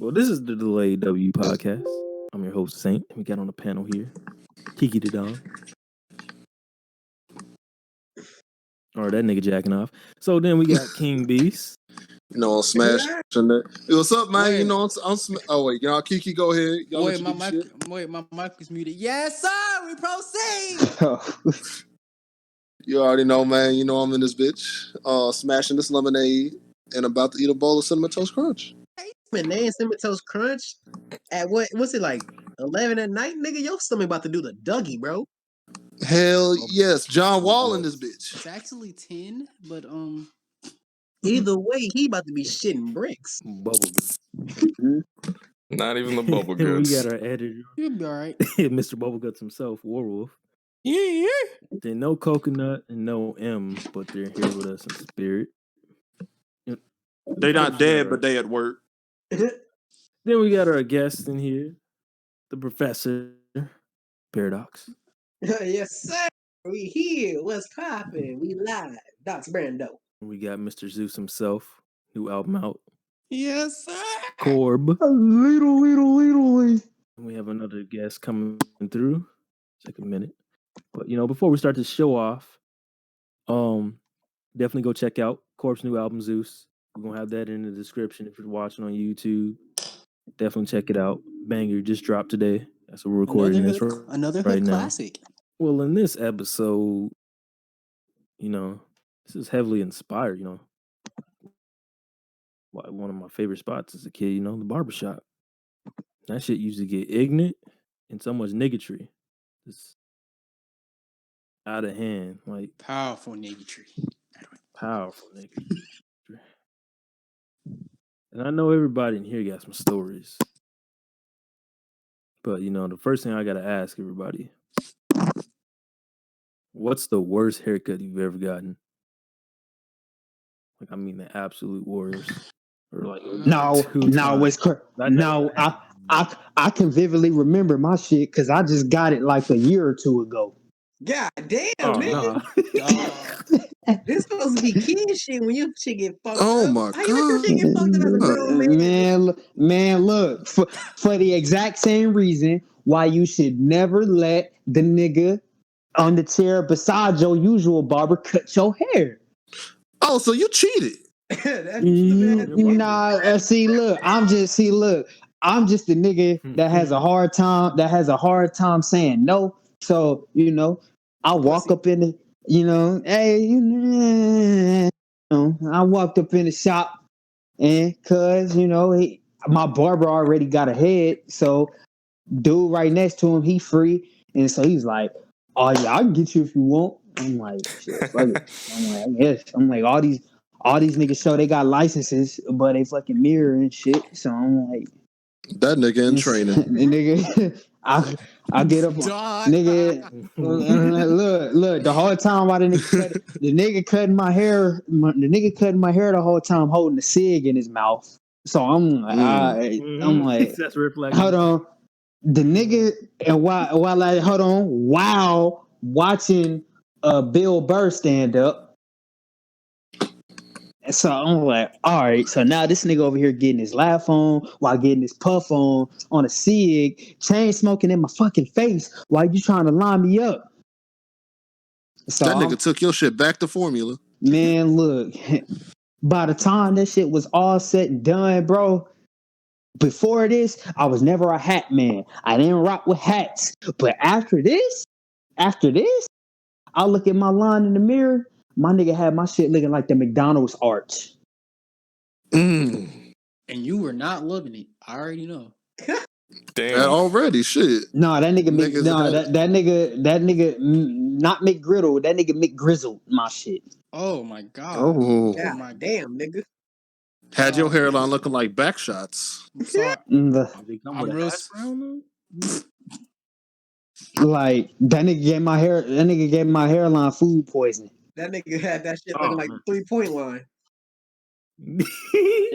Well, this is the Delayed W podcast. I'm your host, Saint. We got on the panel here Kiki the Dog. Or that nigga jacking off. So then we got King Beast. You know, on Smash. Hey, what's up, man? Wait. You know, oh wait, y'all, Kiki, go ahead. Y'all my mic is muted. Yes, sir. We proceed. You already know, man. You know I'm in this bitch, smashing this lemonade and about to eat a bowl of Cinnamon Toast Crunch. Lemonade, Cinnamon Toast Crunch. At what's it like? 11 at night, nigga. Your stomach about to do the Dougie, bro. Hell yes, John Wall in this bitch. It's actually 10, but Either way, he about to be shitting bricks. Bubble Not even the bubble guts. We got our editor. You'll be all right. Mr. Bubbleguts himself, Warwolf. Yeah. Then no Coconut and no M, but they're here with us in spirit. They not dead, but they at work. Then we got our guest in here, the Professor Paradox. Yes, sir. We here. What's poppin'? We live. Docs Brando. We got Mr. Zeus himself, new album out. Yes, sir. Corb. A little. And we have another guest coming through. Take a minute. But, before we start the show off, definitely go check out Corb's new album, Zeus. We're going to have that in the description if you're watching on YouTube. Definitely check it out. Banger just dropped today. That's what we're recording another right now. Classic. Well, in this episode, this is heavily inspired, one of my favorite spots as a kid, the barbershop. That shit used to get ignorant and so much niggotry. It's out of hand. Like powerful niggotry. Powerful niggotry. And I know everybody in here got some stories. But, the first thing I got to ask everybody, what's the worst haircut you've ever gotten? Like, I mean, the absolute worst. Or like I can vividly remember my shit because I just got it like a year or two ago. God damn, man. This supposed to be kid shit when your shit get fucked up. Oh my God. How you let your shit get fucked up as a grown man? Man, look, for the exact same reason why you should never let the nigga on the chair beside your usual barber cut your hair. Oh, so you cheated. I'm just the nigga that has a hard time saying no. So, I walk up in the, I walked up in the shop and cause, my barber already got ahead. So dude right next to him, he free. And so he's like, oh yeah, I can get you if you want. I'm like, shit, fuck it. I'm like, I guess. I'm like, all these niggas show they got licenses, but they fucking mirror and shit. So I'm like, that nigga in training. Nigga, I get up, nigga. Look, the whole time while the nigga cutting my hair, the whole time holding the cig in his mouth. So I'm like, I'm like, that's reflecting. Hold on, the nigga, and while watching Bill Burr stand up. So I'm like, all right. So now this nigga over here getting his laugh on while getting his puff on a cig, chain smoking in my fucking face while you trying to line me up. So that nigga took your shit back to formula. Man, look, by the time that shit was all said and done, bro, before this, I was never a hat man. I didn't rock with hats. But after this, I look at my line in the mirror. My nigga had my shit looking like the McDonald's arch. And you were not loving it. I already know. Damn. Already, shit. No, that nigga, that nigga, not McGriddle. That nigga McGrizzled my shit. Oh my god. Oh my damn, nigga. Had your hairline looking like back shots. I'm sorry. I'm real. Like that nigga gave my hair. That nigga gave my hairline food poisoning. That nigga had that shit looking like 3-point line.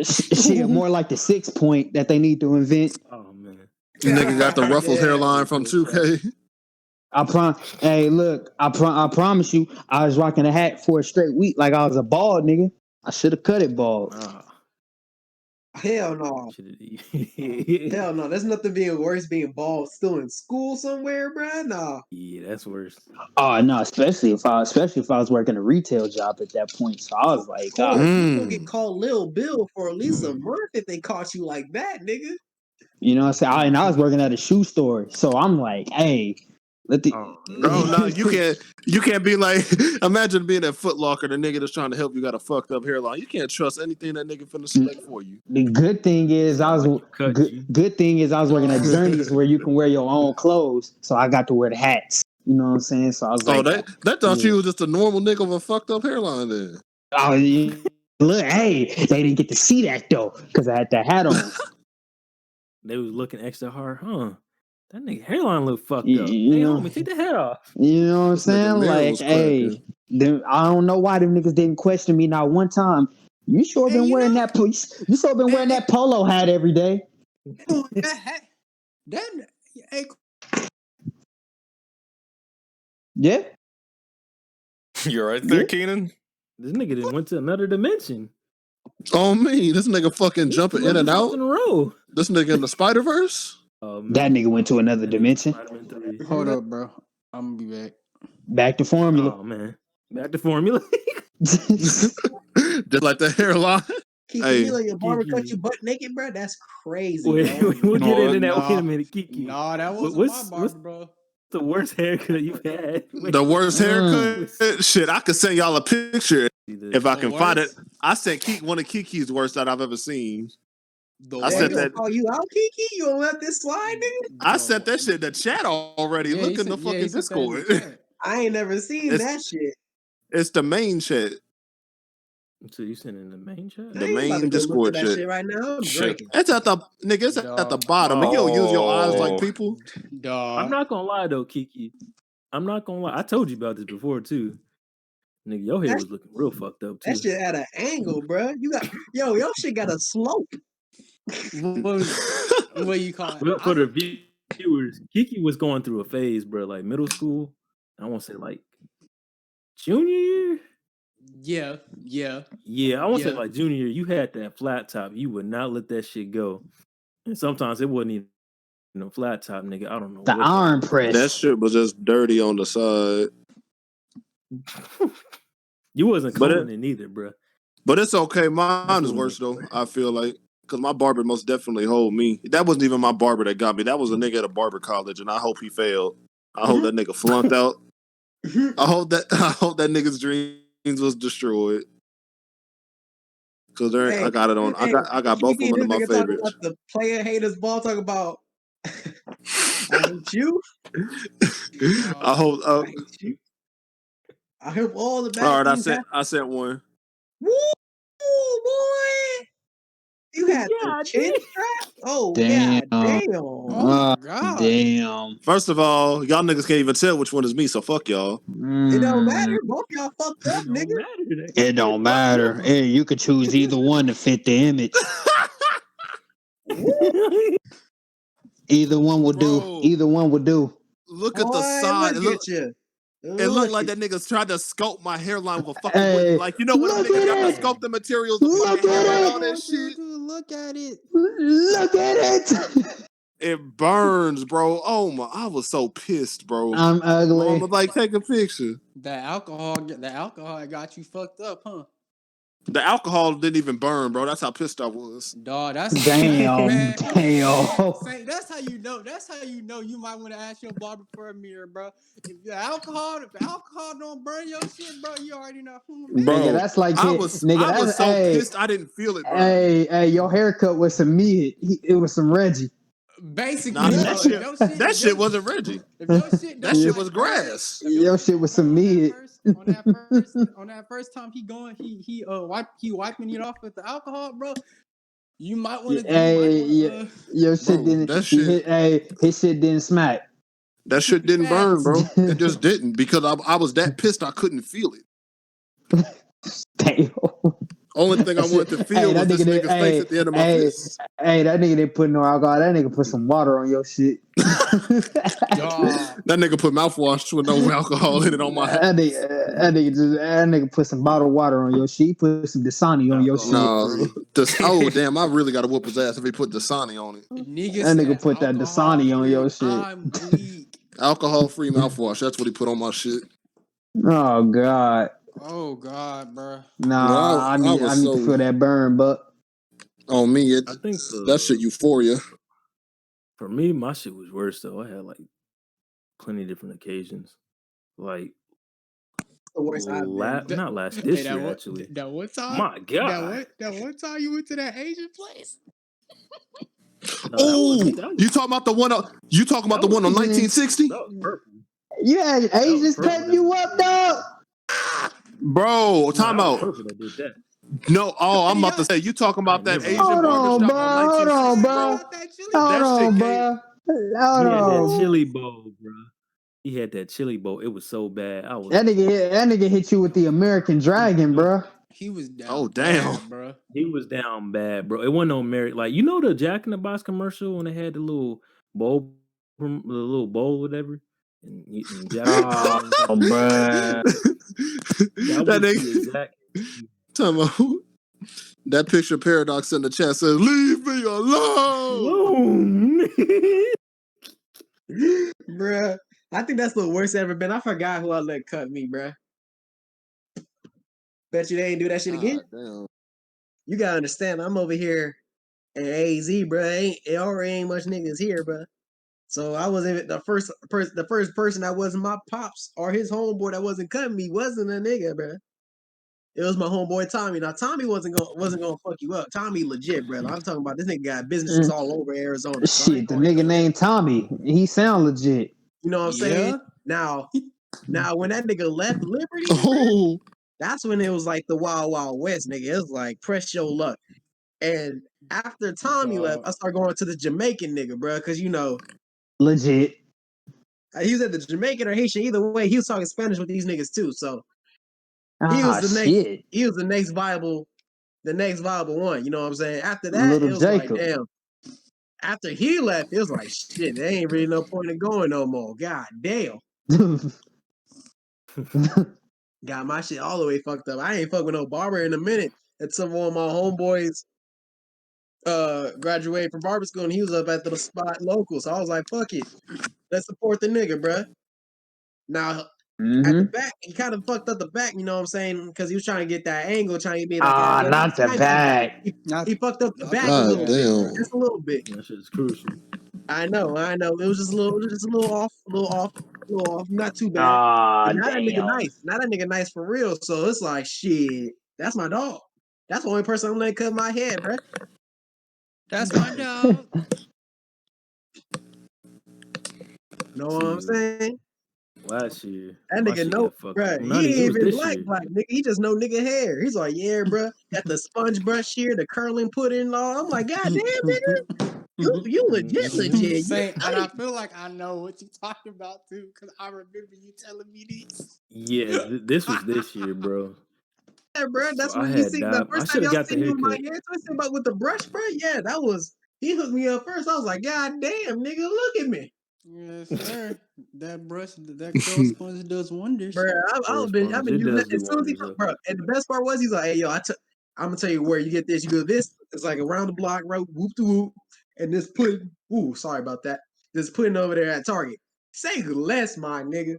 Shit, more like the 6-point that they need to invent. Oh man, nigga got the ruffled hairline from 2K. Hey, look, I promise you, I was rocking a hat for a straight week like I was a bald nigga. I should have cut it bald. Hell no. Shit. Hell no. There's nothing being worse being bald still in school somewhere, bruh. Nah. Yeah, that's worse. Oh no, especially if I was working a retail job at that point. So I was Of like, course, you gonna get called Lil Bill for at least a month if they caught you like that, nigga. you know what I'm saying? And I was working at a shoe store. So I'm like, hey, let the Oh, No, no, you can't be like. Imagine being at Foot Locker, the nigga that's trying to help you got a fucked up hairline. You can't trust anything that nigga finna select for you. The good thing is sound like you cut you. good thing is I was working at Journeys where you can wear your own clothes. So I got to wear the hats. You know what I'm saying? So I was Oh, like, that thought yeah. you was just a normal nigga with a fucked up hairline. Then Oh, yeah. Look, hey, they didn't get to see that though because I had the hat on. They was looking extra hard, huh? That nigga hairline look fucked You, up. you Hey, know, homie, take the head off. you know what I'm this nigga saying? mirror Like, was cracking. hey, I don't know why them niggas didn't question me not one time. You sure Hey, been you wearing know- that? You sure been wearing that polo hat every day? that, hey, Yeah. You're right there, Yeah. Keenan. This nigga done went to another dimension. Oh me, this nigga fucking jumping in and out. In a row. This nigga in the Spider-Verse. That nigga went to another dimension. Spider-Man 3. hold up, bro. I'm gonna be back. Back to formula. Oh man, back to formula. Just like the hairline. Kiki, Hey. you let your barber cut Kiki. you butt naked, bro? That's crazy, Wait, bro. we'll get into that. Nah. Wait a minute, Kiki. Nah, that wasn't what's my barber, bro. the worst haircut you've had? Wait, The worst haircut. Shit, I could send y'all a picture if I can find it. I sent one of Kiki's worst that I've ever seen. I Damn, sent you that. gonna call you out, Kiki? You gonna let this slide, nigga? I sent that shit in the chat already. Yeah, Look in the he fucking sent that in the Discord. chat. I ain't never seen that shit. It's the main chat. So you sent in the main chat? The I ain't about main to go look Discord at that chat. shit right now. I'm Shit. drinking. It's at the nigga. It's at the bottom. You don't use your eyes like people. Dog. I'm not gonna lie though, Kiki. I'm not gonna lie. I told you about this before too. Nigga, your hair was looking real fucked up too. That shit at an angle, bro. You got your shit got a slope. What you call it? For the viewers, Kiki was going through a phase, bro. Like middle school. I won't say like junior year. Yeah. I won't say like junior year. You had that flat top. You would not let that shit go. And sometimes it wasn't even flat top, nigga. I don't know. The iron press. That shit was just dirty on the side. You wasn't combing it neither, bro. But it's okay. Mine is worse though. I feel like because my barber most definitely hold me. That wasn't even my barber that got me. That was a nigga at a barber college, and I hope he failed. I hope that nigga flunked out. I hope that nigga's dreams was destroyed. Cause I got it on. I got both of them in my favorites. About the player haters ball. Talk about. I hate you. I hope. I hate you. I hope all the bad. All right, I sent one. Woo, boy! You had the chin strap. Oh damn. god, damn! Oh god, damn. First of all, y'all niggas can't even tell which one is me, so fuck y'all. It don't matter. Both y'all fucked up, nigga. It don't matter. Hey, you could choose either one to fit the image. Either one will do. Either one will do. Look at the side. It looked like that nigga's tried to sculpt my hairline with a fucking like you know what niggas got to sculpt the materials to fucking hair and all that shit. Look at it. Look at it. It burns, bro. Oh my! I was so pissed, bro. I'm ugly. Mama, like, take a picture. The alcohol got you fucked up, huh? The alcohol didn't even burn, bro. That's how pissed I was. Dog, that's damn. That's how you know. That's how you know you might want to ask your barber for a mirror, bro. If the alcohol don't burn your shit, bro, you already know. Bro, nigga, that's like I was so pissed I didn't feel it, bro. Hey, your haircut was some mid. It was some Reggie. Basically, that shit wasn't Reggie. That shit was grass. Your shit was some mid. On that first time he wiping it off with the alcohol, bro. You might want to. Your shit didn't. His shit didn't smack. That shit didn't burn, bro. It just didn't because I was that pissed I couldn't feel it. Damn. Only thing I wanted to feel was this nigga's face at the end of my fist. Hey, that nigga didn't put no alcohol. That nigga put some water on your shit. That nigga put mouthwash with no alcohol in it on my head. That nigga put some bottled water on your shit. Put some Dasani on your shit. No, Alcohol-free. oh damn! I really got to whoop his ass if he put Dasani on it. Nigga That nigga said put that Dasani on alcohol-free. your shit. I'm weak. Alcohol-free mouthwash. That's what he put on my shit. Oh God. Oh God, bro. Nah, I I was need to so feel that burn, but on me. I think That shit euphoria. for me, my shit was worse though. I had like plenty of different occasions. Like The worst I've been. not last Hey, this year actually. that one time, My God. that one time you went to that Asian place. No, Oh, that was you talking about the one? You talking about that the one on was 1960? that was purple. you had That was Asians purple cutting that you up, did dog. that. Bro, No, time that was out. purple that did that. No, oh, I'm about Yeah, to say you talking I about ain't that never Asian went Hold there. on, barbershop bro. on Hold on, 1960, you bro. bro. got that chili Hold That bowl. shit on, gave. bro. Hold He had that on. chili bowl, bro. He had that chili bowl. It was so bad. I was That nigga hit you with the American Dragon, bro. He was Oh down damn. bad, bro. he was down bad, bro. It wasn't no merit. Like you know the Jack in the Box commercial when they had the little bowl, whatever, and Japanese Oh, fries inside the bowl. bruh. That That was the nigga. exact. Time out. That picture paradox in the chat says, "Leave me alone." Boom. Bruh. I think that's the worst ever been. I forgot who I let cut me, bruh. Bet you they ain't do that shit again. God damn. You gotta understand, I'm over here in AZ, bruh. It already ain't much niggas here, bruh. So I wasn't the first person that wasn't my pops or his homeboy that wasn't cutting me wasn't a nigga, bruh. It was my homeboy Tommy. Now Tommy wasn't gonna fuck you up. Tommy legit, bro. I'm talking about this nigga got businesses Mm, all over Arizona. So I ain't Shit, the gonna hit nigga no nigga. named Tommy. He sound legit. You know what I'm saying? Yeah. Now when that nigga left Liberty, bro, Oh, that's when it was like the Wild Wild West, nigga. It was like press your luck. And after Tommy left, I started going to the Jamaican nigga, bro, because you know Legit. he was at the Jamaican or Haitian. Either way, he was talking Spanish with these niggas too. So he was Ah, the next. shit. He was the next viable one. You know what I'm saying? After that, Little it was like, Jacob. damn. After he left, it was like, shit, there ain't really no point in going no more. God damn. Got my shit all the way fucked up. I ain't fuck with no barber in a minute. Until one of my homeboys graduated from barber school and he was up at the spot local. So I was like, fuck it. Let's support the nigga, bruh. Now at the hmm back, he kind of fucked up the back, you know what I'm saying? Because he was trying to get that angle, trying to be like a Ah, little not the sniper. bag. Not He fucked up the not the back a God little bad, bit, bro. damn. just a little bit. That shit is crucial. I know. It was just a little off, not too bad. Ah, But now that nigga damn. nice. Now that nigga nice for real. So it's like shit. That's my dog. That's the only person I'm letting cut my head, bro. That's my dog. Know what I'm See, saying? last year That my nigga shit know, got fucked up. bro. Well, He not even. It ain't was even this black, year. nigga. He just know nigga hair. He's like, yeah, bro. Got the sponge brush here, the curling put in all. I'm like, god damn, nigga. You legit. You Same, and I tight. feel like I know what you're talking about too, because I remember you telling me this. Yeah, this was this year, bro. Yeah, bro. So That's I when you had see the died. I first time should have y'all got the seen me with my haircut. hair twisted about with the brush, bro. Yeah, that was he hooked me up first. I was like, God damn, nigga, look at me. Yes, sir. That brush, that curl sponge does wonders. Bro, Curl I've sponge, been it using does that do as soon as he wonders. bro. And the best part was he's like, hey yo, I'm gonna tell you where you get this. You go this, it's like around the block, road, whoop to whoop, and this pudding. Ooh, sorry about that. This pudding over there at Target. Say less, my nigga.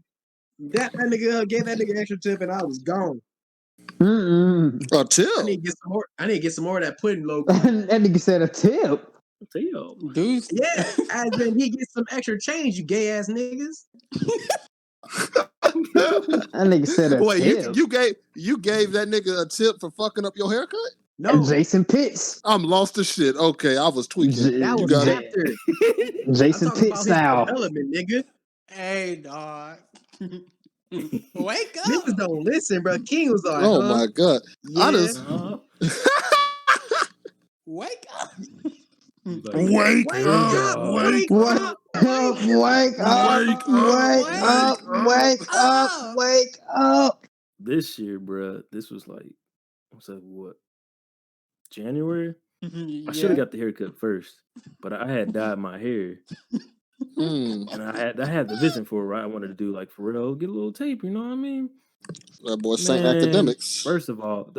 That nigga gave that nigga extra tip, and I was gone. Mm-mm. A I need tip. to get some more. I need to get some more of that pudding, low key. That nigga said a tip. Tell. Dudes, Yeah, as in he gets some extra change, you gay ass niggas. That nigga said a Wait, tip. you gave that nigga a tip for fucking up your haircut? No, Jason Pitts. I'm lost as shit. Okay, I was tweaking. that You was got it. after. I'm Jason talking Pitts about his style. development, nigga. hey, dog. Wake Niggas up. don't listen, bro. King was like, Oh huh? my god. I Yeah. just uh, Wake up. you like, wake Wake wake up, up, up. wake wake Wake up, up, up, wake up. wake up, wake up, wake Wake up, wake up. wake up, up. wake up. This year, bruh, this was like, what's that? What? January? I should have Yeah. got the haircut first, but I had dyed my hair, Hmm. and I had the vision for it. Right, I wanted to do like for real, get a little tape. You know what I mean? That boy Saint Man, Academics. first of all,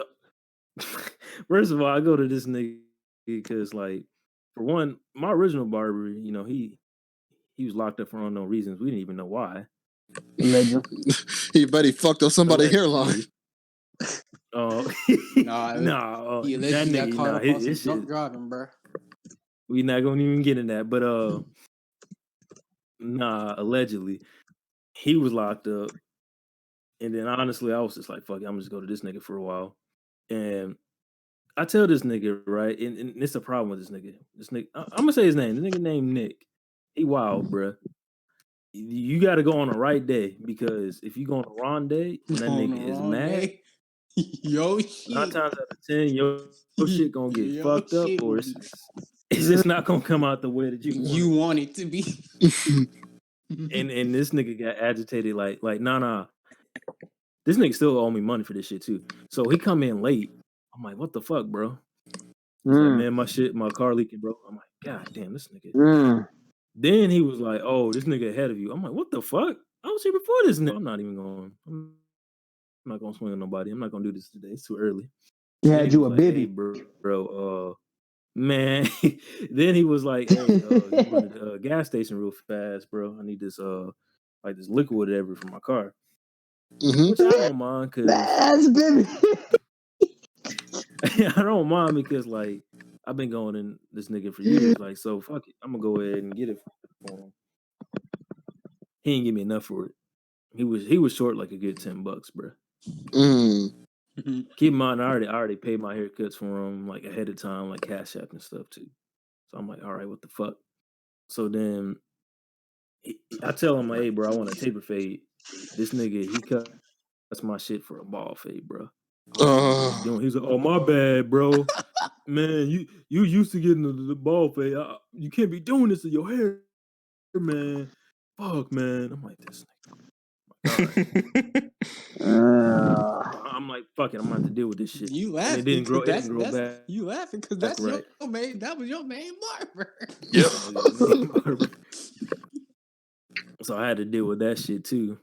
I go to this nigga because, like, for one, my original barber, you know, he was locked up for unknown reasons. We didn't even know why. Legend. He bet he fucked up somebody's Allegedly. hairline. Oh, Nah, nah, he that allegedly got nigga, caught nah, up on some his drunk shit. driving, bro. We not gonna even get in that, but nah, allegedly, he was locked up, and then honestly, I was just like, fuck it, I'm just go to this nigga for a while, and I tell this nigga, right, and it's a problem with this nigga. This nigga, I'm gonna say his name. The nigga named Nick. He wild, bruh. You got to go on the right day because if you go on the wrong day and that On the nigga is wrong mad, day, yo 9 shit, times out of 10, your shit gonna get yo fucked up, shit or will it's be. it's just not gonna come out the way that you want You it. want it to be. And this nigga got agitated, like nah. This nigga still owe me money for this shit too. So he come in late. I'm like, what the fuck, bro? He's like, man, my car leaking, bro. I'm like, god damn, this nigga. Then he was like, oh, this nigga ahead of you. I'm like, what the fuck? I was here before this nigga. I'm not gonna swing on nobody. I'm not gonna do this today. It's too early. He Then had he you was a like, hey, bibby. bro, man. Then he was like, hey, you run to the gas station real fast, bro. I need this like this liquid whatever for my car. Which I don't mind because That's bibby. I don't mind because like I've been going in this nigga for years. Like, so fuck it. I'm gonna go ahead and get it for him. He didn't give me enough for it. He was short like a good $10, bro. Keep in mind, I already paid my haircuts for him like ahead of time, like Cash App and stuff too. So I'm like, all right, what the fuck? So then I tell him, hey, bro, I want a taper fade. This nigga, he cuts my shit for a ball fade, bro. I'm like, what is he doing? He's like, oh, my bad, bro. Man, you used to getting the ball fade. You can't be doing this to your hair, man. Fuck, man. I'm like, this nigga. All right. I'm like, fuck it. I'm gonna have to deal with this shit. You And it laughing didn't grow. because It didn't grow that's back. you laughing because That's that's right. your main. That was your main barber. Yep. So I had to deal with that shit too.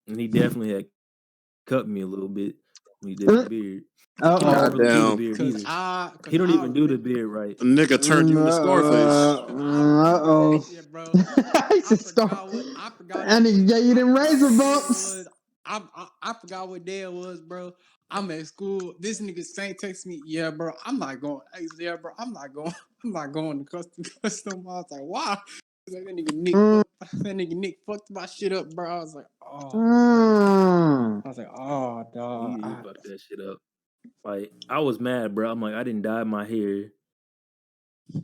And he definitely had cut me a little bit when he did the beard. He don't really do the Goddamn. beard Cause either. He don't even do the beard right. A nigga turned you into Scarface. Uh-oh. Shit, bro. I forgot and he gave you them razor bumps. I forgot what day it was, bro. I'm at school. This nigga Saint texts me, yeah, bro. I'm not going. Yeah, bro. I'm not going. I'm not going to custom. I was like, why? Like, that nigga Nick fucked my shit up, bro. I was like, oh. I was like, oh, dog. He fucked that shit up. Like I was mad, bro. I'm like, I didn't dye my hair.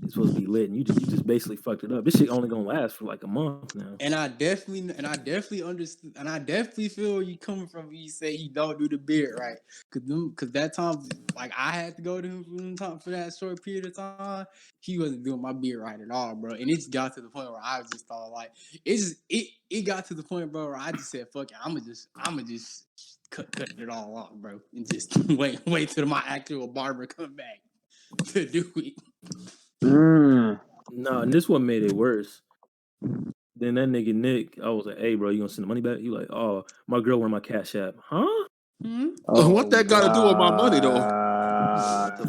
It's supposed to be lit, and you just basically fucked it up. This shit only gonna last for like a month now. And I definitely understand, and I definitely feel where you coming from when you say he don't do the beard right, cause that time, like I had to go to him for that short period of time. He wasn't doing my beard right at all, bro. And it just got to the point where I just thought like it got to the point, bro, where I just said, fuck it, I'ma just cut it all off, bro, and just wait till my actual barber come back to do it. No, and this one made it worse. Then that nigga Nick, I was like, hey, bro, you gonna send the money back? He like, oh, my girl wanted my Cash App. Huh? What that got to do with my money, though? What the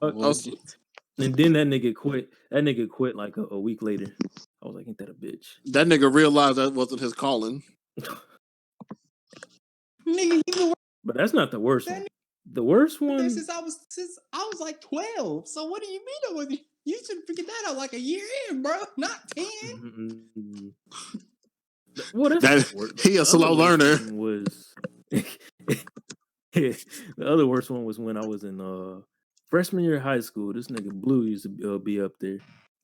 fuck? Bullshit. And then that nigga quit. That nigga quit like a week later. I was like, ain't that a bitch? That nigga realized that wasn't his calling. Nigga, you been But that's not the worst one. The worst one. since I was like 12. So what do you mean? You should have figured that out like a year in, bro. Not 10. Well, that's That, worst. he a slow learner. The other worst one was when I was in freshman year of high school. This nigga Blue used to be up there.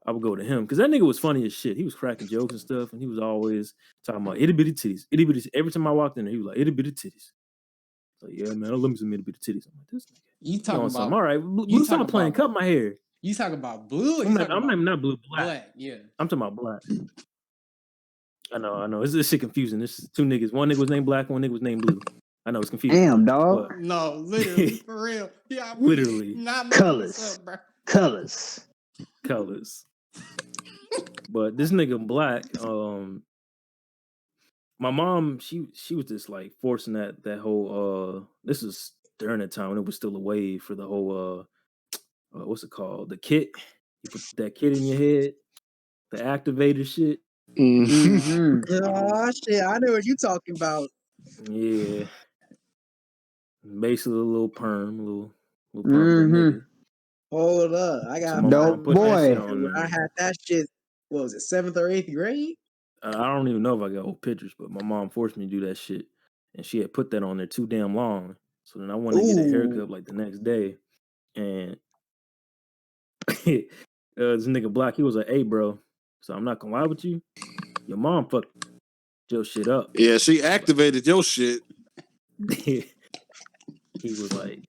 I would go to him because that nigga was funny as shit. He was cracking jokes and stuff, and he was always talking about itty bitty titties. Itty bitty. Every time I walked in there, he was like itty bitty titties. So yeah, man, I love me some itty bitty titties. I'm like, this nigga. You talking about? All right, Blue, stop playing. Cut my hair. You talking about Blue? Or I'm not Blue. Black. Yeah. I'm talking about Black. I know. This shit confusing. There's two niggas. One nigga was named Black. One nigga was named Blue. I know it's confusing. Damn, dog. But... No, literally, for real. Yeah, literally. Not colors. Up, bro. Colors. But this nigga Black, my mom, she was just like forcing that whole this is during the time when it was still a wave for the whole what's it called? The kit. You put that kit in your head, the activator shit. Mm-hmm. Oh shit, I know what you talking about. Yeah. Basically a little perm, little perm for the Mm-hmm. nigga. Hold up, I So got my I mom Dope put that shit boy. on when I there. had that shit. What was it, 7th or 8th grade? I don't even know if I got old pictures, but my mom forced me to do that shit. And she had put that on there too damn long. So then I wanted to get a Ooh, haircut like the next day. And this nigga Black, he was like, hey, bro. So I'm not gonna lie with you. Your mom fucked your shit up. Yeah, she Like, activated your shit. he was like,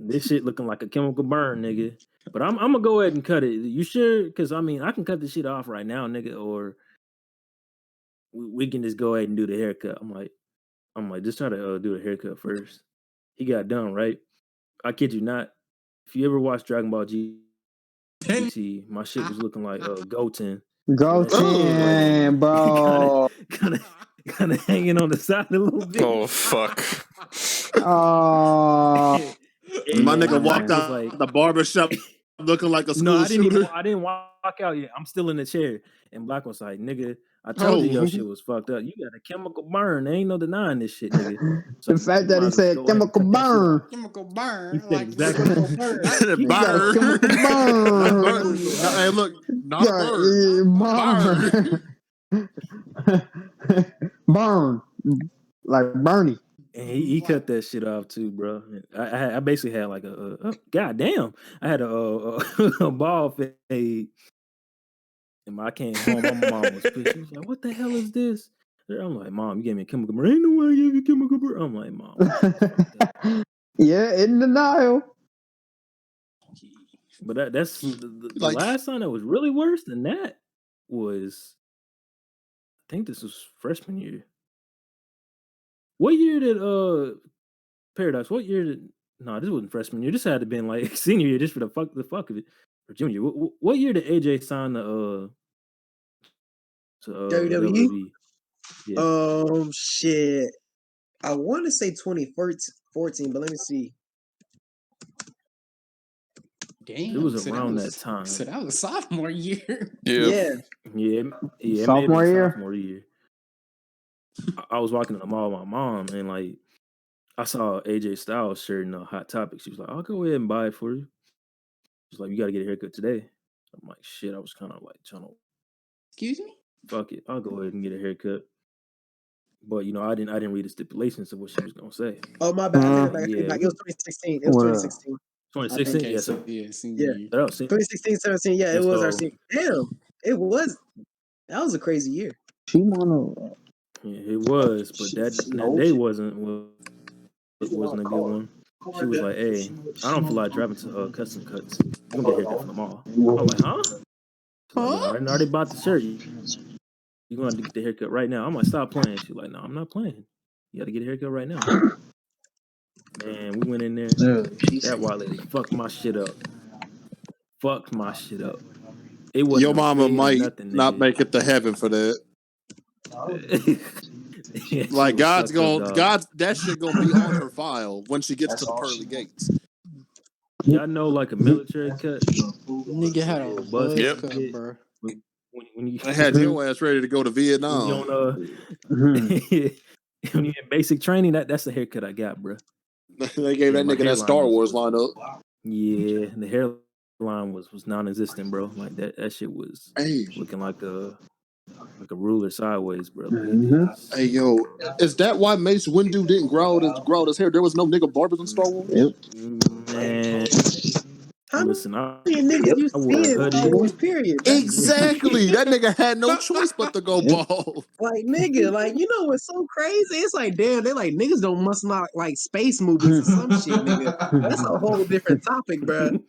this shit looking like a chemical burn, nigga. But I'm gonna go ahead and cut it. You sure? Because I mean, I can cut this shit off right now, nigga, or we can just go ahead and do the haircut. I'm like, just try to do the haircut first. He got done, right? I kid you not. If you ever watched Dragon Ball GT, my shit was looking like Goten. Go That shit was like Ten, bro. kind of hanging on the side a little bit. Oh fuck. Oh, My And nigga my walked mom was out like, the barbershop looking like a no, school shooter. I didn't walk out yet. I'm still in the chair. And Black was like, nigga, I told you your Oh, shit was fucked up. You got a chemical burn. There ain't no denying this shit, nigga. So the fact you that might he as well said go ahead and chemical cut that shit burn. off. Chemical He burn, said like exactly. chemical burn. You got a burn. chemical Not burn. burn. Chemical No, hey, burn. look, not a Yeah, burn. Burn. burn. Burn. Like Bernie. And he cut that shit off too, bro. I basically had like a goddamn. I had a ball fade. And when I came home, my mom was pissed. She was like, "What the hell is this?" I'm like, "Mom, you gave me a chemical burn. Ain't no way I gave you a chemical burn." I'm like, "Mom, this shit fucked up." Yeah, in denial. But that's the Like, last time that was really worse than that was, I think this was freshman year. What year did Paradise? What year did? No, this wasn't freshman year. This had to have been like senior year, just for the fuck of it, or junior. What year did AJ sign to WWE. WWE? Yeah, Shit. I want to say 2014, but let me see. it damn. was around that So time. that was sophomore year. Yeah. Yeah. Yeah, it may have Sophomore been year. sophomore year. I was walking in the mall with my mom, and like I saw AJ Styles shirt in a Hot Topic. She was like, "I'll go ahead and buy it for you." She's like, "You got to get a haircut today." I'm like, "Shit!" I was kind of like trying to Excuse me? fuck it. I'll go ahead and get a haircut. But I didn't read the stipulations of what she was gonna say. Oh, my bad. I take it back. I And take it yeah, back. It was 2016. It was What up? 2016. I think. 2016. Okay, Yeah, so so yeah, senior Yeah. year. that was 2016, 17. Yeah, and it was our so senior. Damn. It was. That was a crazy year. She wanna yeah, it was, but shit that snow. day She wasn't a good one. She was like, "Hey, I don't feel like driving to custom cuts. You gonna get a haircut from the mall?" I'm like, "Huh?" She's like, "Look, Huh? I already bought the shirt. You gonna have to get the haircut right now." I'm like, "Stop playing." She's like, "No, I'm not playing. You got to get a haircut right now." Man, we went in there. That white lady fucked my shit up. Fucked my shit up. It wasn't your no mama fade or might nothing, not nigga. make it to heaven for that. Yeah, shit Like was God's fucked up, going, dog. God, that shit gonna be on her file when she gets to the pearly gates. Y'all know, like a military cut, Nigga had a little buzz buzz cut Yep. you cut, get bro. when you I had your ass ready to go to when you Vietnam. on when you in basic training. That's the haircut I got, bro. They gave Yeah, that my nigga that hairline Star was Wars lineup. yeah, the hairline was non-existent, bro. Like that shit was Hey, looking like a ruler sideways, bro. Like Mm-hmm. it's hey, yo, is that why Mace Windu didn't grow out his hair? There was no nigga barbers in Star Wars. Yep. man. How Listen, I many niggas you wore see a in Star hoodie. Wars, period, bro? Exactly. That nigga had no choice but to go Yep. bald. Like, nigga, like, you know what's so crazy? It's like, damn, they like, niggas don't must not like space movies or some shit, nigga. That's a whole different topic, bro.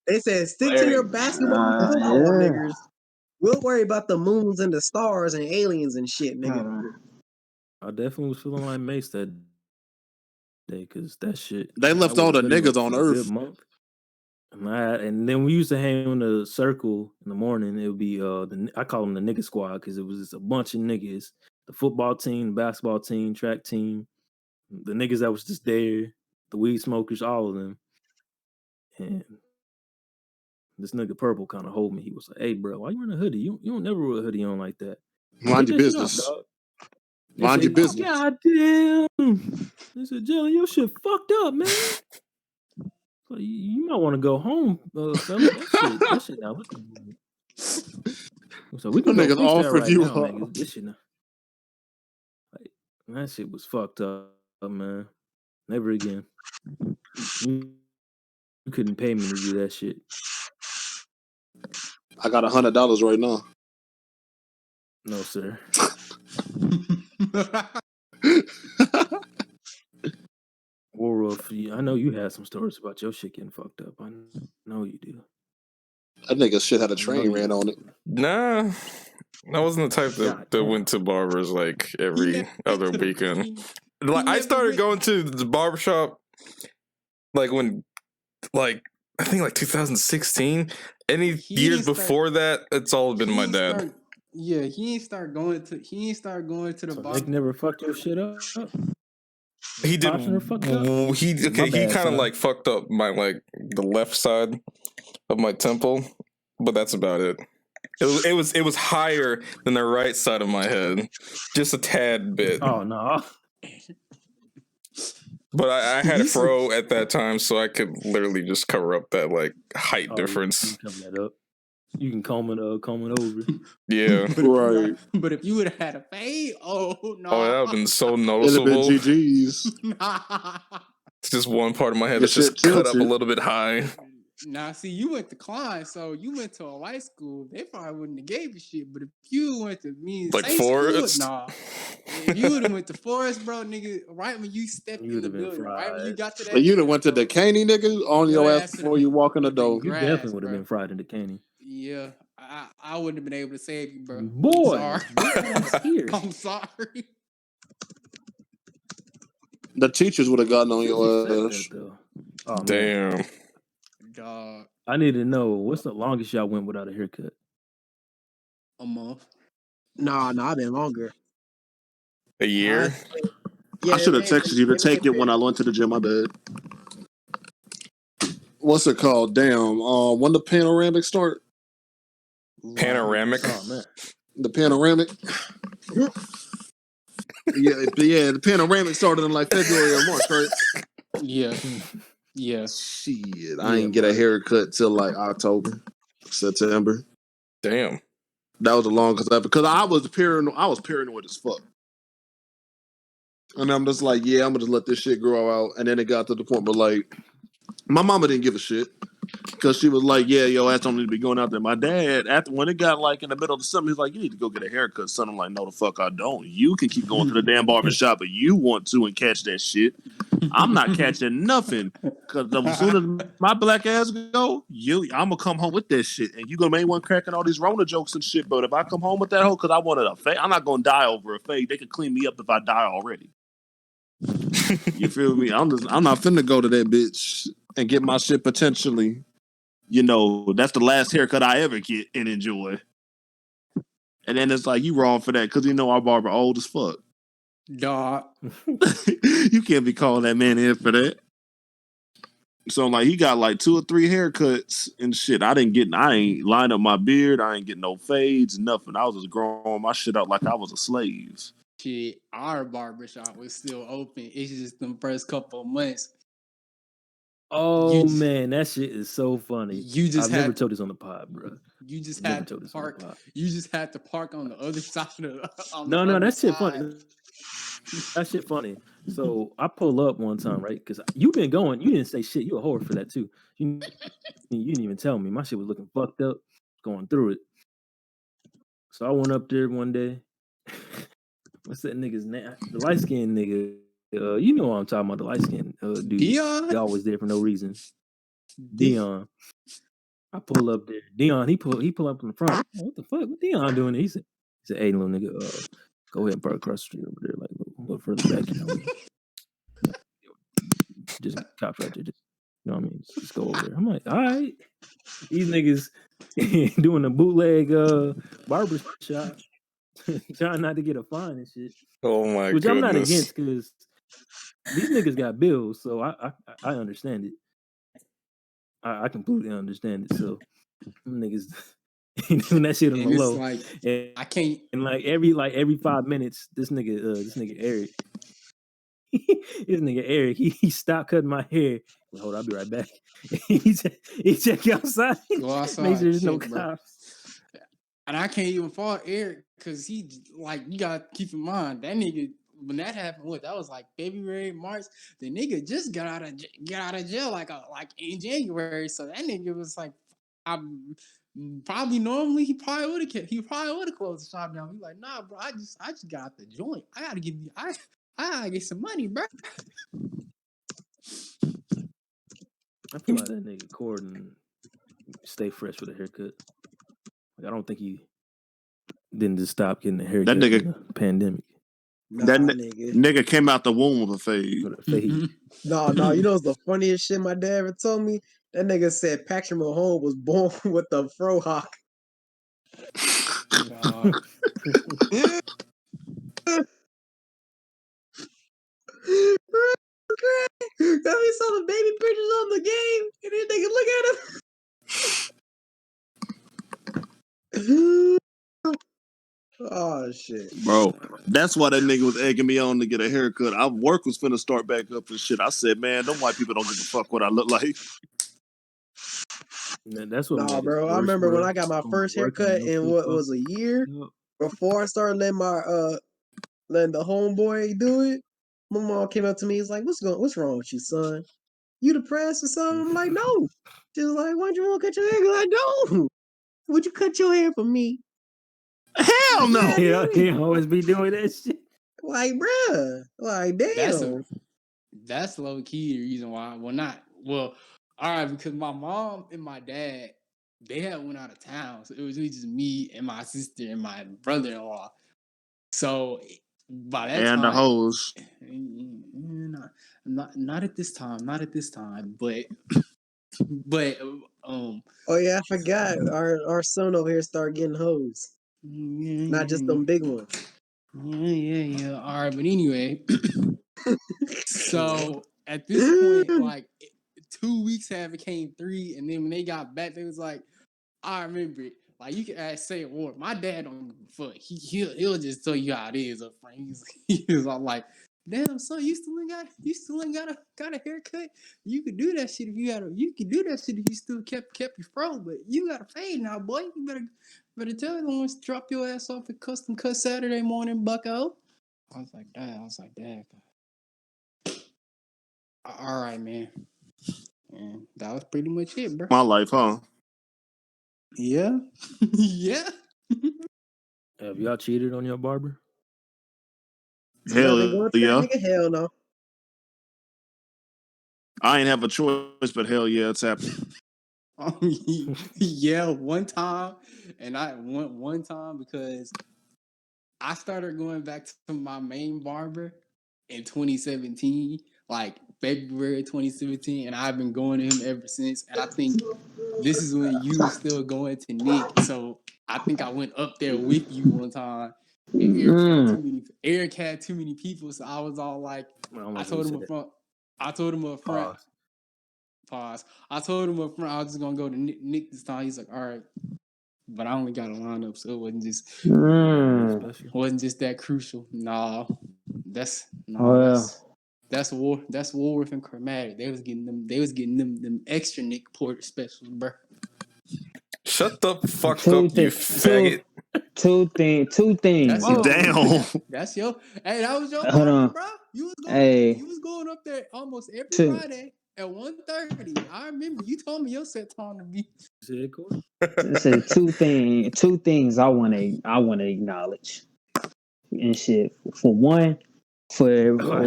They said, stick to your basketball and football, Yeah. niggers. We'll worry about the moons and the stars and aliens and shit, nigga. I definitely was feeling like Mace that day because that shit. They I left all wore a the hoodie niggas for on a good Earth. month. And then we used to hang in the circle in the morning. It would be I call them the nigga squad because it was just a bunch of niggas the football team, basketball team, track team, the niggas that was just there, the weed smokers, all of them. And this nigga Purple kind of hold me. He was like, "Hey, bro, why you wearing a hoodie? You don't never wear a hoodie on like that. Mind Take your that shit off, business. dog." Mind your business. God damn. They said, "Jelly, your shit fucked up, man. So you might want to go home, fella. That shit not looking good." So we can Them go niggas freestyle offered right you now, up. man. This shit, like, that shit was fucked up, man. Never again. You couldn't pay me to do that shit. I got $100 right now. No, sir. Warruff, I know you had some stories about your shit getting fucked up. I know you do. That nigga shit had a I know train you ran do. on it. Nah, I wasn't the type God that damn. went to barbers like every other weekend. Like I never started went- going to the barbershop like when, like I think like 2016. Any He years didn't start- before that, it's all been my dad. He ain't start going to the So bar. Nick never fucked your shit up? He did. Pops never fucked up? He My he bad, kind of son. like fucked up my the left side of my temple, but that's about it. It was higher than the right side of my head, just a tad bit. Oh no. But I had a fro at that time, so I could literally just cover up that like height difference. You can cover that up. You can comb it over. Yeah. Right. But if you would have had a fade, oh no. Oh, that would have been so It'd have noticeable. been GG's. It's just one part of my head Your that's just shit cut up a tilted. little bit high. Now, see, you went to Klein, so you went to a white school. They probably wouldn't have gave you shit. But if you went to Like Saint Forest? school, nah. If you would have went to Forest, bro, nigga, right when you stepped You in would the have been building, right when you fried. got to that, But you'd have went to bro, Decaney, nigga, on your ass before you walk in the door. You grass, definitely would have bro. been fried in the candy. Yeah, I wouldn't have been able to save you, bro. Boy, I'm sorry. that's here. I'm sorry. The teachers would have gotten on Should've your said ass. that, though. Oh, man. Damn. Dog, I need to know, what's the longest y'all went without a haircut? a month. Nah, I've been longer. A year? Yeah, I should have texted you to take it when I went to the gym. My bad. What's it called? Damn. When the panoramic start? Panoramic? Oh, man. The panoramic? yeah, the panoramic started in like February or March, right? Yeah. Yeah. Shit, I ain't get a haircut till like October, September. Damn. That was the longest ever because I was paranoid as fuck. And I'm just like, yeah, I'm gonna just let this shit grow out. And then it got to the point where like my mama didn't give a shit. Because she was like, yeah, yo, ass don't need to be going out there. My dad, when it got like in the middle of the summer, he's like, you need to go get a haircut, son. I'm like, no, the fuck I don't. You can keep going to the damn barbershop if you want to and catch that shit. I'm not catching nothing. Because as soon as my black ass go, I'm going to come home with that shit. And you going to make one cracking all these Rona jokes and shit. But if I come home with that hoe because I wanted a fade, I'm not going to die over a fade. They can clean me up if I die already. You feel me? I'm not finna go to that bitch and get my shit potentially. You know, that's the last haircut I ever get and enjoy. And then it's like, you wrong for that because you know our barber old as fuck. Dog. You can't be calling that man in for that. So, like, he got like 2 or 3 haircuts and shit. I ain't lined up my beard. I ain't getting no fades, nothing. I was just growing my shit out like I was a slave. Shit, our barbershop was still open. It's just them first couple of months. Oh, man, that shit is so funny. I've never told this on the pod, bro. You just Never had to told this on the park. pod. You just had to park on the other side of No, that shit funny. That shit funny. So I pull up one time, right? Because you been going. You didn't say shit. You a whore for that too. You didn't even tell me. My shit was looking fucked up, going through it. So I went up there one day. What's that nigga's name? The light skinned nigga. You know what I'm talking about. The light skinned dude. Dion? He always there for no reason. Dion. I pull up there. Dion, he pull up in the front. What the fuck? What Dion doing? He said, hey, little nigga, go ahead and park across the street over there, like a little further back. You know, just cops right there. Just, you know what I mean? Just go over there. I'm like, all right. These niggas doing a bootleg barbershop. trying not to get a fine and shit. Oh my Which I'm not goodness. against because these niggas got bills, so I understand it. I completely understand it. So them niggas doing that shit on the And it's low, like and I can't. like every 5 minutes, this nigga Eric, this nigga Eric, he stopped cutting my hair. Like, hold on, I'll be right back. he check outside, Go make outside, sure there's no check, bro. cops. And I can't even fault Eric because he like you gotta keep in mind that nigga when that happened, that was like February, March. The nigga just got out of jail like in January. So that nigga was like, I'm probably normally he probably would have closed the shop down. He like, nah, bro, I just got out the joint. I gotta get some money, bro. I feel like that nigga Corden stay fresh with a haircut. Like I don't think he didn't just stop getting a That haircut in nigga, the pandemic that nigga. nigga came out the womb with a fade. for the fade. No, you know what's the funniest shit my dad ever told me? That nigga said Patrick Mahomes was born with the fro hawk. Nah. That we saw the baby pictures on the game, and then nigga look at him. Oh shit, Bro, that's why that nigga was egging me on to get a haircut. Work was finna start back up and shit. I said, man, them white people don't give a fuck what I look like. That's what nah, made it bro. I worse, remember when bro. I got my Going to first work and haircut no in flip what flop. was a year before I started letting the homeboy do it. My mom came up to me, he's like, what's wrong with you, son? You depressed or something? I'm like, no. She was like, why'd you want to cut your hair? I'm like, no. Would you cut your hair for me? Hell Like, no. yeah, He always be doing that shit. like, bruh. Like, damn. That's low key the reason why. Well, not well. All right, because my mom and my dad they had went out of town, so it was really just me and my sister and my brother-in-law. So by that And the time, hoes. not at this time, but Oh yeah, I forgot. Our son over here started getting hoes. Not just them big ones. yeah. All right, but anyway. So at this point, like 2 weeks have became 3, and then when they got back, they was like, I remember it. Like you can ask say a word. My dad don't give a fuck. He'll just tell you how it is up front. He was all like, damn son, you still ain't got a haircut. You could do that shit if you could do that shit if you still kept your fro, but you got a fade now, boy. You better tell them to drop your ass off at custom cut Saturday morning, bucko. I was like, dad. All right, man. And that was pretty much it, bro. My life, huh? Yeah. Yeah. Have y'all cheated on your barber? Somebody been Hell going through yeah. that nigga? Hell no. I ain't have a choice, but hell yeah, it's happened. Yeah, one time. And I went one time because I started going back to my main barber in 2017, like February 2017, and I've been going to him ever since. And I think this is when you were still going to Nick. So I think I went up there with you one time. And Eric had too many people, so I was all like, I told him up front. Pause. I told him up front I was just gonna go to Nick this time. He's like, all right, but I only got a lineup, so it wasn't just that crucial. That's Woolworth and Chromatic. They was getting them extra Nick Porter specials, bro. Shut the fuck up, you faggot. Two things. Damn. That's your. Hey, that was your Hold barber, on. bro. You Hey, was going up there almost every two. Friday at 1:30. I remember you told me your set time to be. Say two things I want to acknowledge and shit. For one, I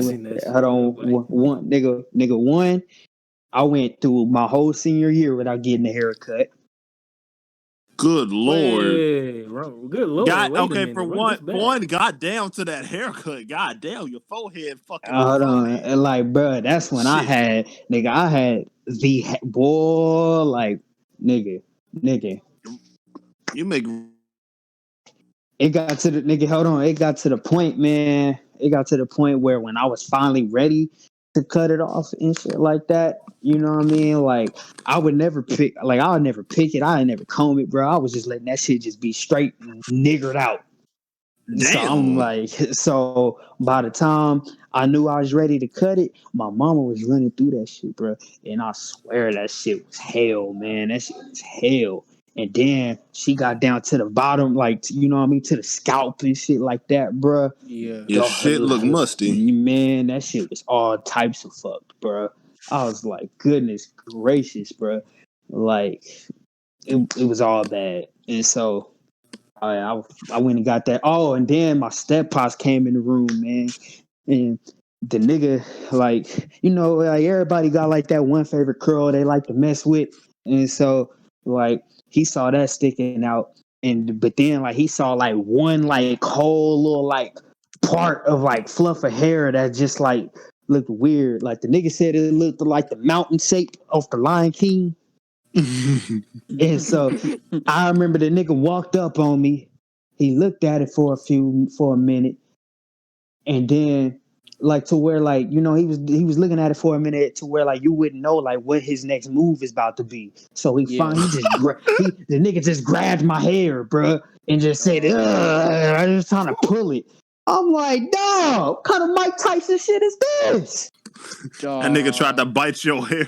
seen that shit. hold on, one nigga. One, I went through my whole senior year without getting a haircut. Good lord. Wait, good lord. Wait a minute. For Run this back. got down to that haircut. God damn, your forehead fucking Hold on, forehead. and like, bro, that's when I had the boy, like, nigga. You make it got to the nigga. Hold on, it got to the point, man. It got to the point where when I was finally ready to cut it off and shit like that, you know what I mean? Like I would never pick, like I would never pick it. I would never comb it, bro. I was just letting that shit just be straight niggered out. So I'm Damn. like, so by the time I knew I was ready to cut it, my mama was running through that shit, bro. And I swear that shit was hell, man. That shit was hell. And then she got down to the bottom, like, you know what I mean, to the scalp and shit like that, bro. Yeah. Your shit look musty. Man, that shit was all types of fucked, bro. I was like, goodness gracious, bro. Like, it was all bad. And so I went and got that. Oh, and then my step pops came in the room, man. And the nigga, like, you know, like everybody got like that one favorite curl they like to mess with. And so, like, he saw that sticking out. But then, like, he saw like one, like, whole little, like, part of like fluff of hair that just like looked weird. Like, the nigga said it looked like the mountain shape of the Lion King. And so I remember the nigga walked up on me. He looked at it for a minute, and then like to where like you know he was looking at it for a minute to where like you wouldn't know like what his next move is about to be. So Yeah. the nigga just grabbed my hair, bro, and just said, "Ugh," I was trying to pull it. I'm like, dog, what kind of Mike Tyson shit is this? That nigga tried to bite your hair.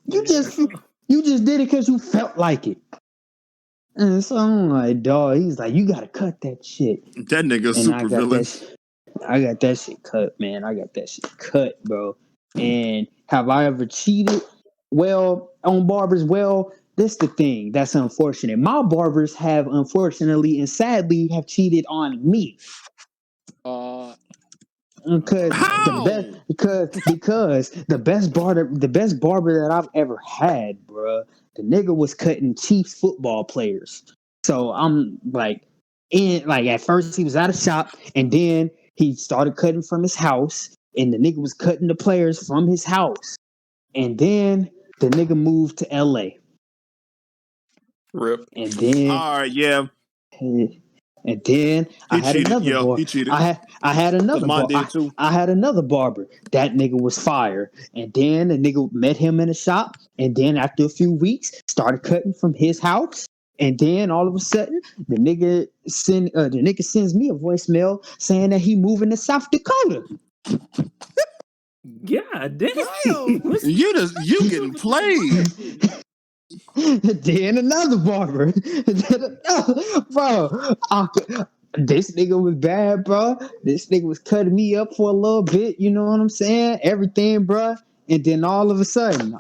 You just did it because you felt like it. And so I'm like, dog, he's like, you gotta cut that shit. That nigga's And super villain. I got that shit cut, man. I got that shit cut, bro. And have I ever cheated? Well, on barbers, well, this the thing that's unfortunate. My barbers have unfortunately and sadly have cheated on me. Because How? the best barber that I've ever had, bruh, the nigga was cutting Chiefs football players. So I'm like, at first he was out of shop, and then he started cutting from his house, and the nigga was cutting the players from his house, and then the nigga moved to LA, Rip. and then All right, yeah. And then I He had cheated. another Yeah, bar. he cheated. I had Cause another mine bar. did too. I had another barber. That nigga was fire. And then the nigga met him in a shop. And then after a few weeks, started cutting from his house. And then all of a sudden, the nigga sends me a voicemail saying that he moving to South Dakota. God damn. You getting played. Then another barber. Bro, this nigga was bad, bro. This nigga was cutting me up for a little bit, you know what I'm saying? Everything, bro. And then all of a sudden,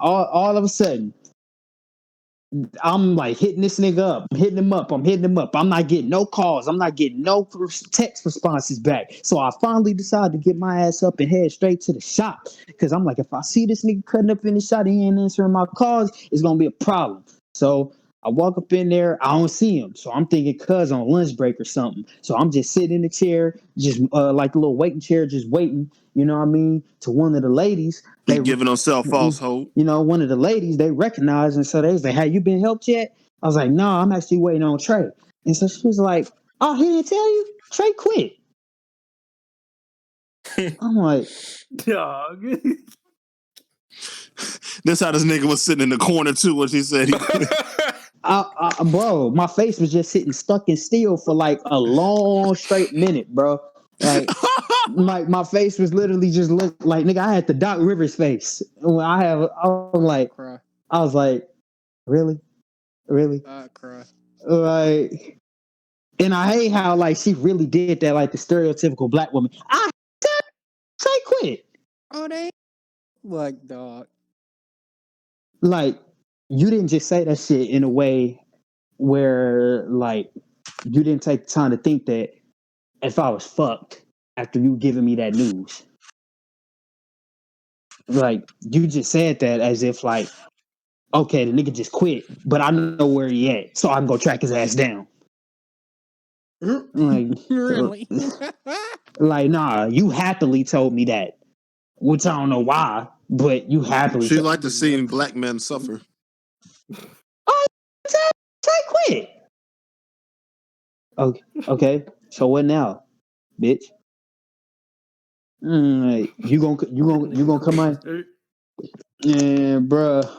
I'm like hitting this nigga up. I'm hitting him up. I'm not getting no calls. I'm not getting no text responses back. So I finally decided to get my ass up and head straight to the shop. Because I'm like, if I see this nigga cutting up in the shop and he ain't answering my calls, it's going to be a problem. So I walk up in there. I don't see him. So I'm thinking cuz on lunch break or something. So I'm just sitting in the chair, just like a little waiting chair, just waiting, you know what I mean, to one of the ladies. He giving himself false hope. You know, one of the ladies, they recognized, and so they was like, "Hey, you been helped yet?" I was like, "No, I'm actually waiting on Trey." And so she was like, "Oh, he didn't tell you? Trey quit." I'm like, Dog. This how this nigga was sitting in the corner too when she said he quit. bro, my face was just sitting stuck and still for like a long straight minute, bro. Like, my face was literally just looked like nigga. I had the Doc Rivers face. I was like, really, Cry. like. And I hate how like she really did that, like the stereotypical black woman. I say quit. Oh, they like dog. Like you didn't just say that shit in a way where like you didn't take the time to think that if I was fucked after you giving me that news. Like you just said that as if like, okay, the nigga just quit, but I know where he at, so I can go track his ass down. Like Really? like nah, you happily told me that. Which I don't know why, but you happily. She like to see black men suffer. Oh, Trey quit. Okay. So what now, bitch? You gonna come on? Man, bruh,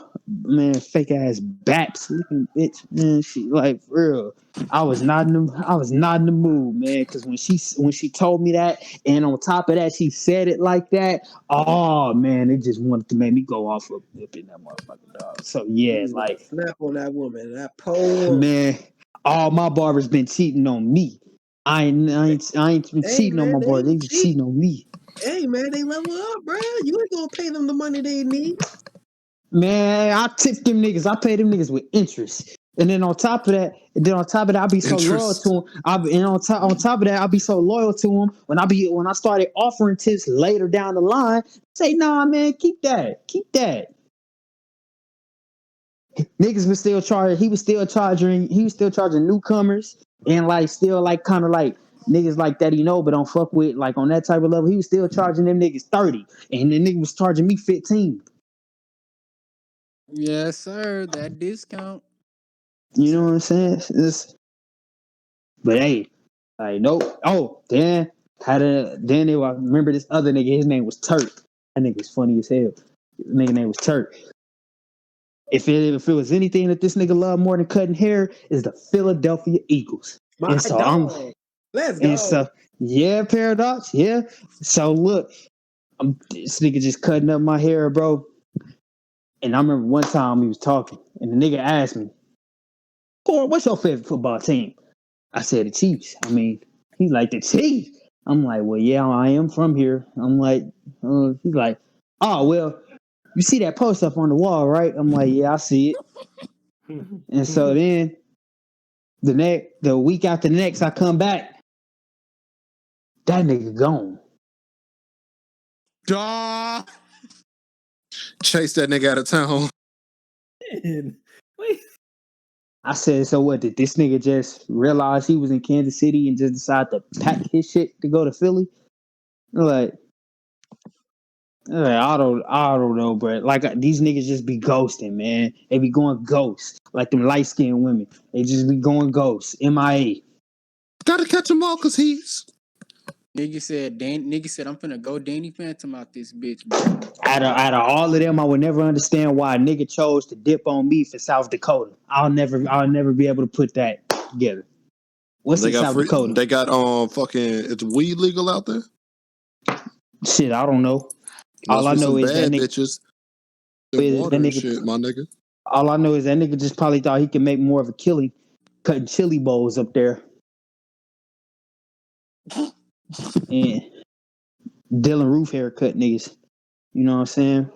man, fake ass baps looking bitch, man. She like for real. I was not in the mood, man. Because when she told me that, and on top of that, she said it like that. Oh man, it just wanted to make me go off of whipping that motherfucking dog. So You yeah, was gonna like snap on that woman, that poor woman. man, all my barbers been cheating on me. I ain't been Hey cheating on man, my they barbers. They ain't been cheap. cheating on me. Hey man, they level up, bro. You ain't gonna pay them the money they need. Man, I tip them niggas. I pay them niggas with interest. And then on top of that, I'll be so loyal to Interest. them. And on top of that, I'll be so loyal to them when I started offering tips later down the line. Say, nah, man, keep that. Niggas was still charging. He was still charging newcomers and like still like kind of like niggas like that, but don't fuck with like on that type of level. He was still charging them niggas 30, and the nigga was charging me 15. Yes, sir. That discount. You know what I'm saying? But hey, like nope. Oh, then I remember this other nigga. His name was Turk. That nigga was funny as hell. Nigga name was Turk. If it was anything that this nigga loved more than cutting hair, is the Philadelphia Eagles. My And so dog. Let's and go. so yeah, Paradox, yeah. So look, this nigga just cutting up my hair, bro. And I remember one time we was talking, and the nigga asked me, "Corey, what's your favorite football team?" I said the Chiefs. I mean, he's like the Chiefs. I'm like, well, yeah, I am from here. I'm like, he's like, oh well, you see that post up on the wall, right? I'm like, yeah, I see it. And so then the week after the next, I come back, that nigga gone. Duh. Chase that nigga out of town. Wait. I said, so what? Did this nigga just realize he was in Kansas City and just decide to pack his shit to go to Philly? Like, I don't know, but like these niggas just be ghosting, man. They be going ghost, like them light skinned women. They just be going ghost, MIA. Gotta catch him all because he's. Nigga said, I'm finna go Danny Phantom out this bitch, bro. Out of all of them, I would never understand why a nigga chose to dip on me for South Dakota. I'll never be able to put that together. What's They in got South free. Dakota? They got fucking. It's weed legal out there. Shit, I don't know. All Must I be know some is that bad nigga. bitches and That water and nigga. shit, my nigga. All I know is that nigga just probably thought he could make more of a killing cutting chili bowls up there. And Dylan Roof haircut niggas. You know what I'm saying?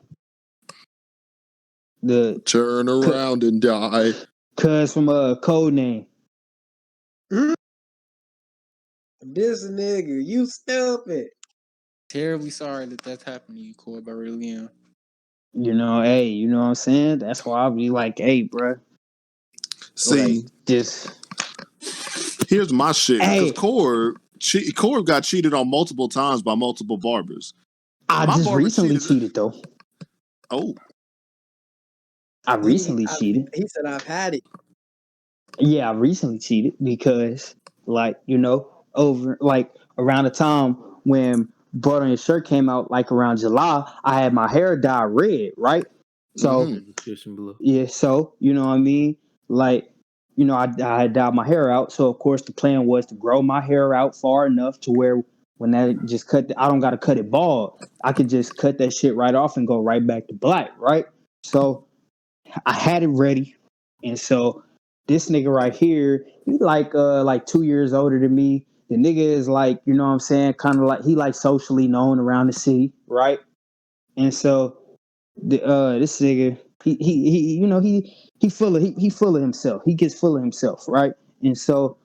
The Turn around and die. cuz from a code name. This nigga, you stupid. Terribly sorry that that's happened to you, Corey, but I really am. You know, hey, you know what I'm saying? That's why I'll be like, hey, bro. Like See, this. here's my shit. Because Hey, Core got cheated on multiple times by multiple barbers. I My just barber recently cheated. cheated though. Oh, I recently cheated. He said I've had it. Yeah, I recently cheated because, like, over like around the time when Butter and Shirt came out, like around July, I had my hair dyed red, right? So Description below. yeah, so you know what I mean? Like, I had dyed my hair out. So of course the plan was to grow my hair out far enough to where when that just I don't gotta cut it bald. I could just cut that shit right off and go right back to black, right? So I had it ready. And so this nigga right here, he like 2 years older than me. The nigga is like, you know what I'm saying, kind of like he like socially known around the city, right? And so this nigga, he full of himself. He gets full of himself, right? And so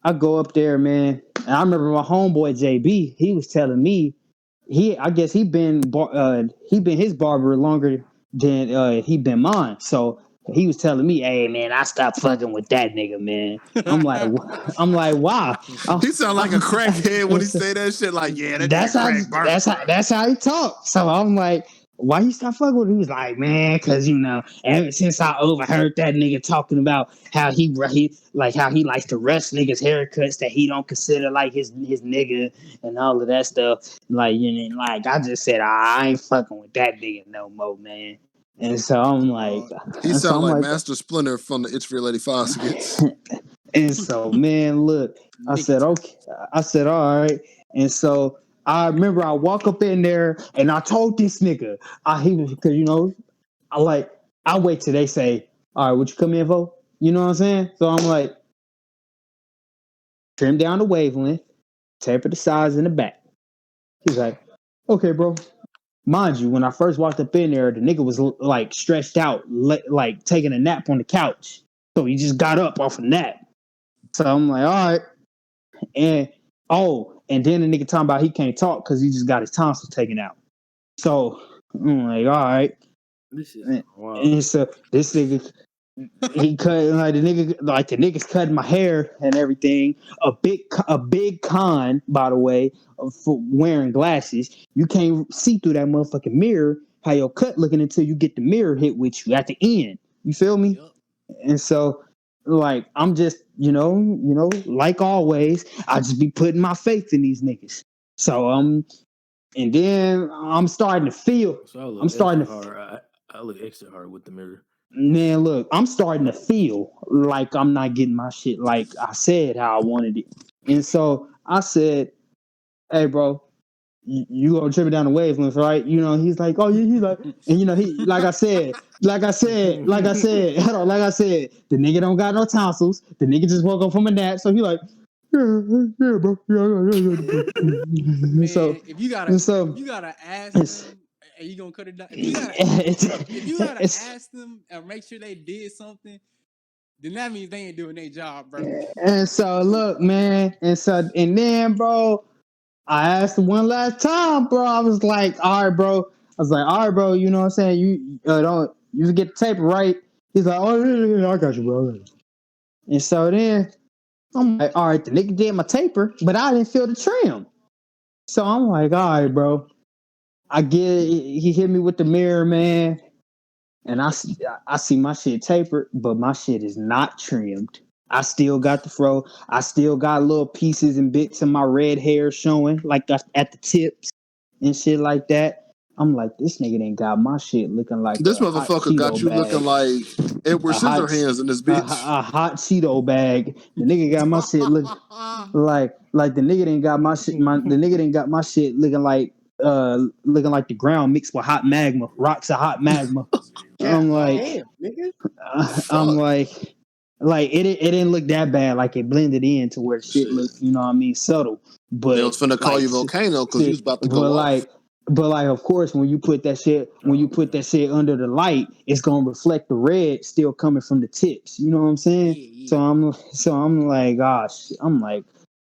I go up there, man. And I remember my homeboy JB. He was telling me I guess he been his barber longer than he been mine. So he was telling me, "Hey man, I stopped fucking with that nigga, man." I'm like, why? he sound like a crackhead when he It's- say that shit. Like, yeah, that that's nigga how crack barber. that's how he talks. So I'm like, why you stop fucking with him? He was like, man, cause ever since I overheard that nigga talking about how he how he likes to rush niggas haircuts that he don't consider like his nigga and all of that stuff. Like, like I just said, I ain't fucking with that nigga no more, man. And so I'm like, He sound like Master Splinter from the Itch for Lady Foskets. and so man, look, I said, okay, I said, all right. And so I remember I walk up in there and I told this nigga, he was, because I wait till they say, all right, what you come in for? You know what I'm saying? So I'm like, trim down the wavelength, taper the sides in the back. He's like, okay, bro. Mind you, when I first walked up in there, the nigga was like stretched out, like taking a nap on the couch. So he just got up off a nap. So I'm like, all right. And then the nigga talking about he can't talk because he just got his tonsils taken out. So I'm like, all right. This is wild. And so this nigga, he cut like the niggas cutting my hair and everything. A big con, by the way, for wearing glasses. You can't see through that motherfucking mirror how your cut looking until you get the mirror hit with you at the end. You feel me? Yep. And so, like, I'm just, like always, I just be putting my faith in these niggas. So, and then I'm starting to feel. So I look I'm starting extra to. hard. I look extra hard with the mirror. Man, look, I'm starting to feel like I'm not getting my shit like I said how I wanted it. And so I said, hey, bro, you gonna trip it down the wavelength, right? He's like, oh, yeah, he's like, and he, hold on, like I said, the nigga don't got no tonsils. The nigga just woke up from a nap. So he like, yeah, bro. Man, So, if you gotta ask it's, them, and you gonna cut it down. it's, If you gotta it's, ask them and make sure they did something, then that means they ain't doing their job, bro. and so look, man, and then, bro, I asked him one last time, bro. I was like, all right, bro. You know what I'm saying? You don't you just get the tape right. He's like, oh yeah, I got you, bro. And so then I'm like, all right, the nigga did my taper, but I didn't feel the trim. So I'm like, all right, bro. He hit me with the mirror, man. And I see my shit tapered, but my shit is not trimmed. I still got the fro. I still got little pieces and bits of my red hair showing, like at the tips and shit like that. I'm like, this nigga ain't got my shit looking like This a hot motherfucker got Cheeto you looking bag. like Edward A hot, Scissorhands in this bitch. a hot Cheeto bag. The nigga got my shit look like the nigga didn't got my shit. The nigga didn't got my shit looking like the ground mixed with hot magma, rocks of hot magma. God I'm like, damn, nigga. I'm Fuck. like it didn't look that bad. Like it blended in to where the shit looked, Shit. you know what I mean, subtle. They But was finna call like, you Volcano because you was shit, about to go off. but like, of course, when you put that Oh man. under the light, it's gonna reflect the red still coming from the tips. You know what I'm saying? Yeah, yeah. So I'm like, gosh, I'm like,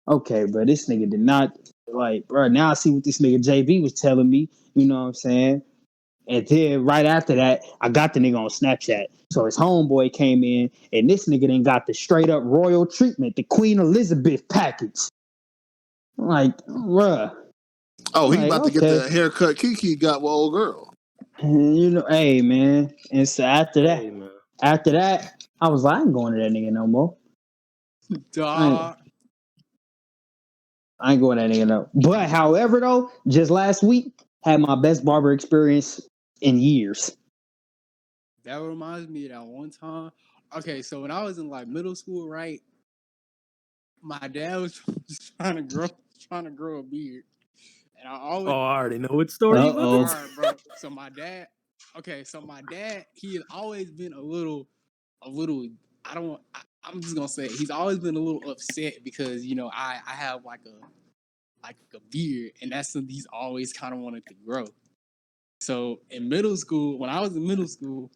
okay, bro, this nigga did not like, bro. Now I see what this nigga JB was telling me. You know what I'm saying? And then right after that, I got the nigga on Snapchat. So his homeboy came in, and this nigga then got the straight up royal treatment, the Queen Elizabeth package. I'm like, bruh. Oh, I'm he like, about to get okay. the haircut Kiki got with old girl. And, hey man. And so Hey man. after that, I was like, I ain't going to that nigga no more. I ain't, Dog. I ain't going to that nigga no. But however though, just last week had my best barber experience in years. That reminds me of that one time. Okay, so when I was in like middle school, right? My dad was trying to grow a beard, and I Oh, always, I already know what story you Uh about all to oh. tell. right, bro. So my dad, he has always been a little. I don't. I'm just gonna say he's always been a little upset because I have like a beard, and that's something he's always kind of wanted to grow. So in middle school, when I was in middle school,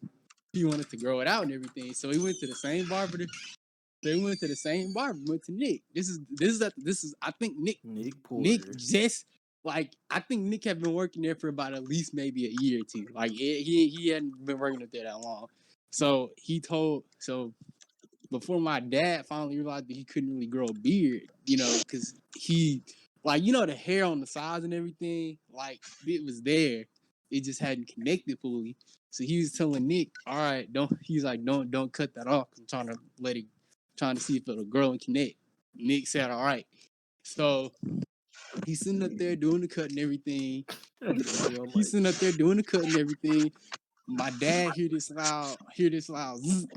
he wanted to grow it out and everything. So he went to the same barber. They went to the same barber. Went to Nick. This is. I think Nick Nick Porter. just like I think Nick had been working there for about at least maybe a year or two. Like he hadn't been working there that long. So before my dad finally realized that he couldn't really grow a beard, because he the hair on the sides and everything, like it was there. it just hadn't connected fully. So he was telling Nick, all right, don't cut that off. I'm trying to see if it'll grow and connect. Nick said, all right. So he's sitting up there doing the cut and everything. He's sitting up there doing the cut and everything. My dad hear this loud zzz.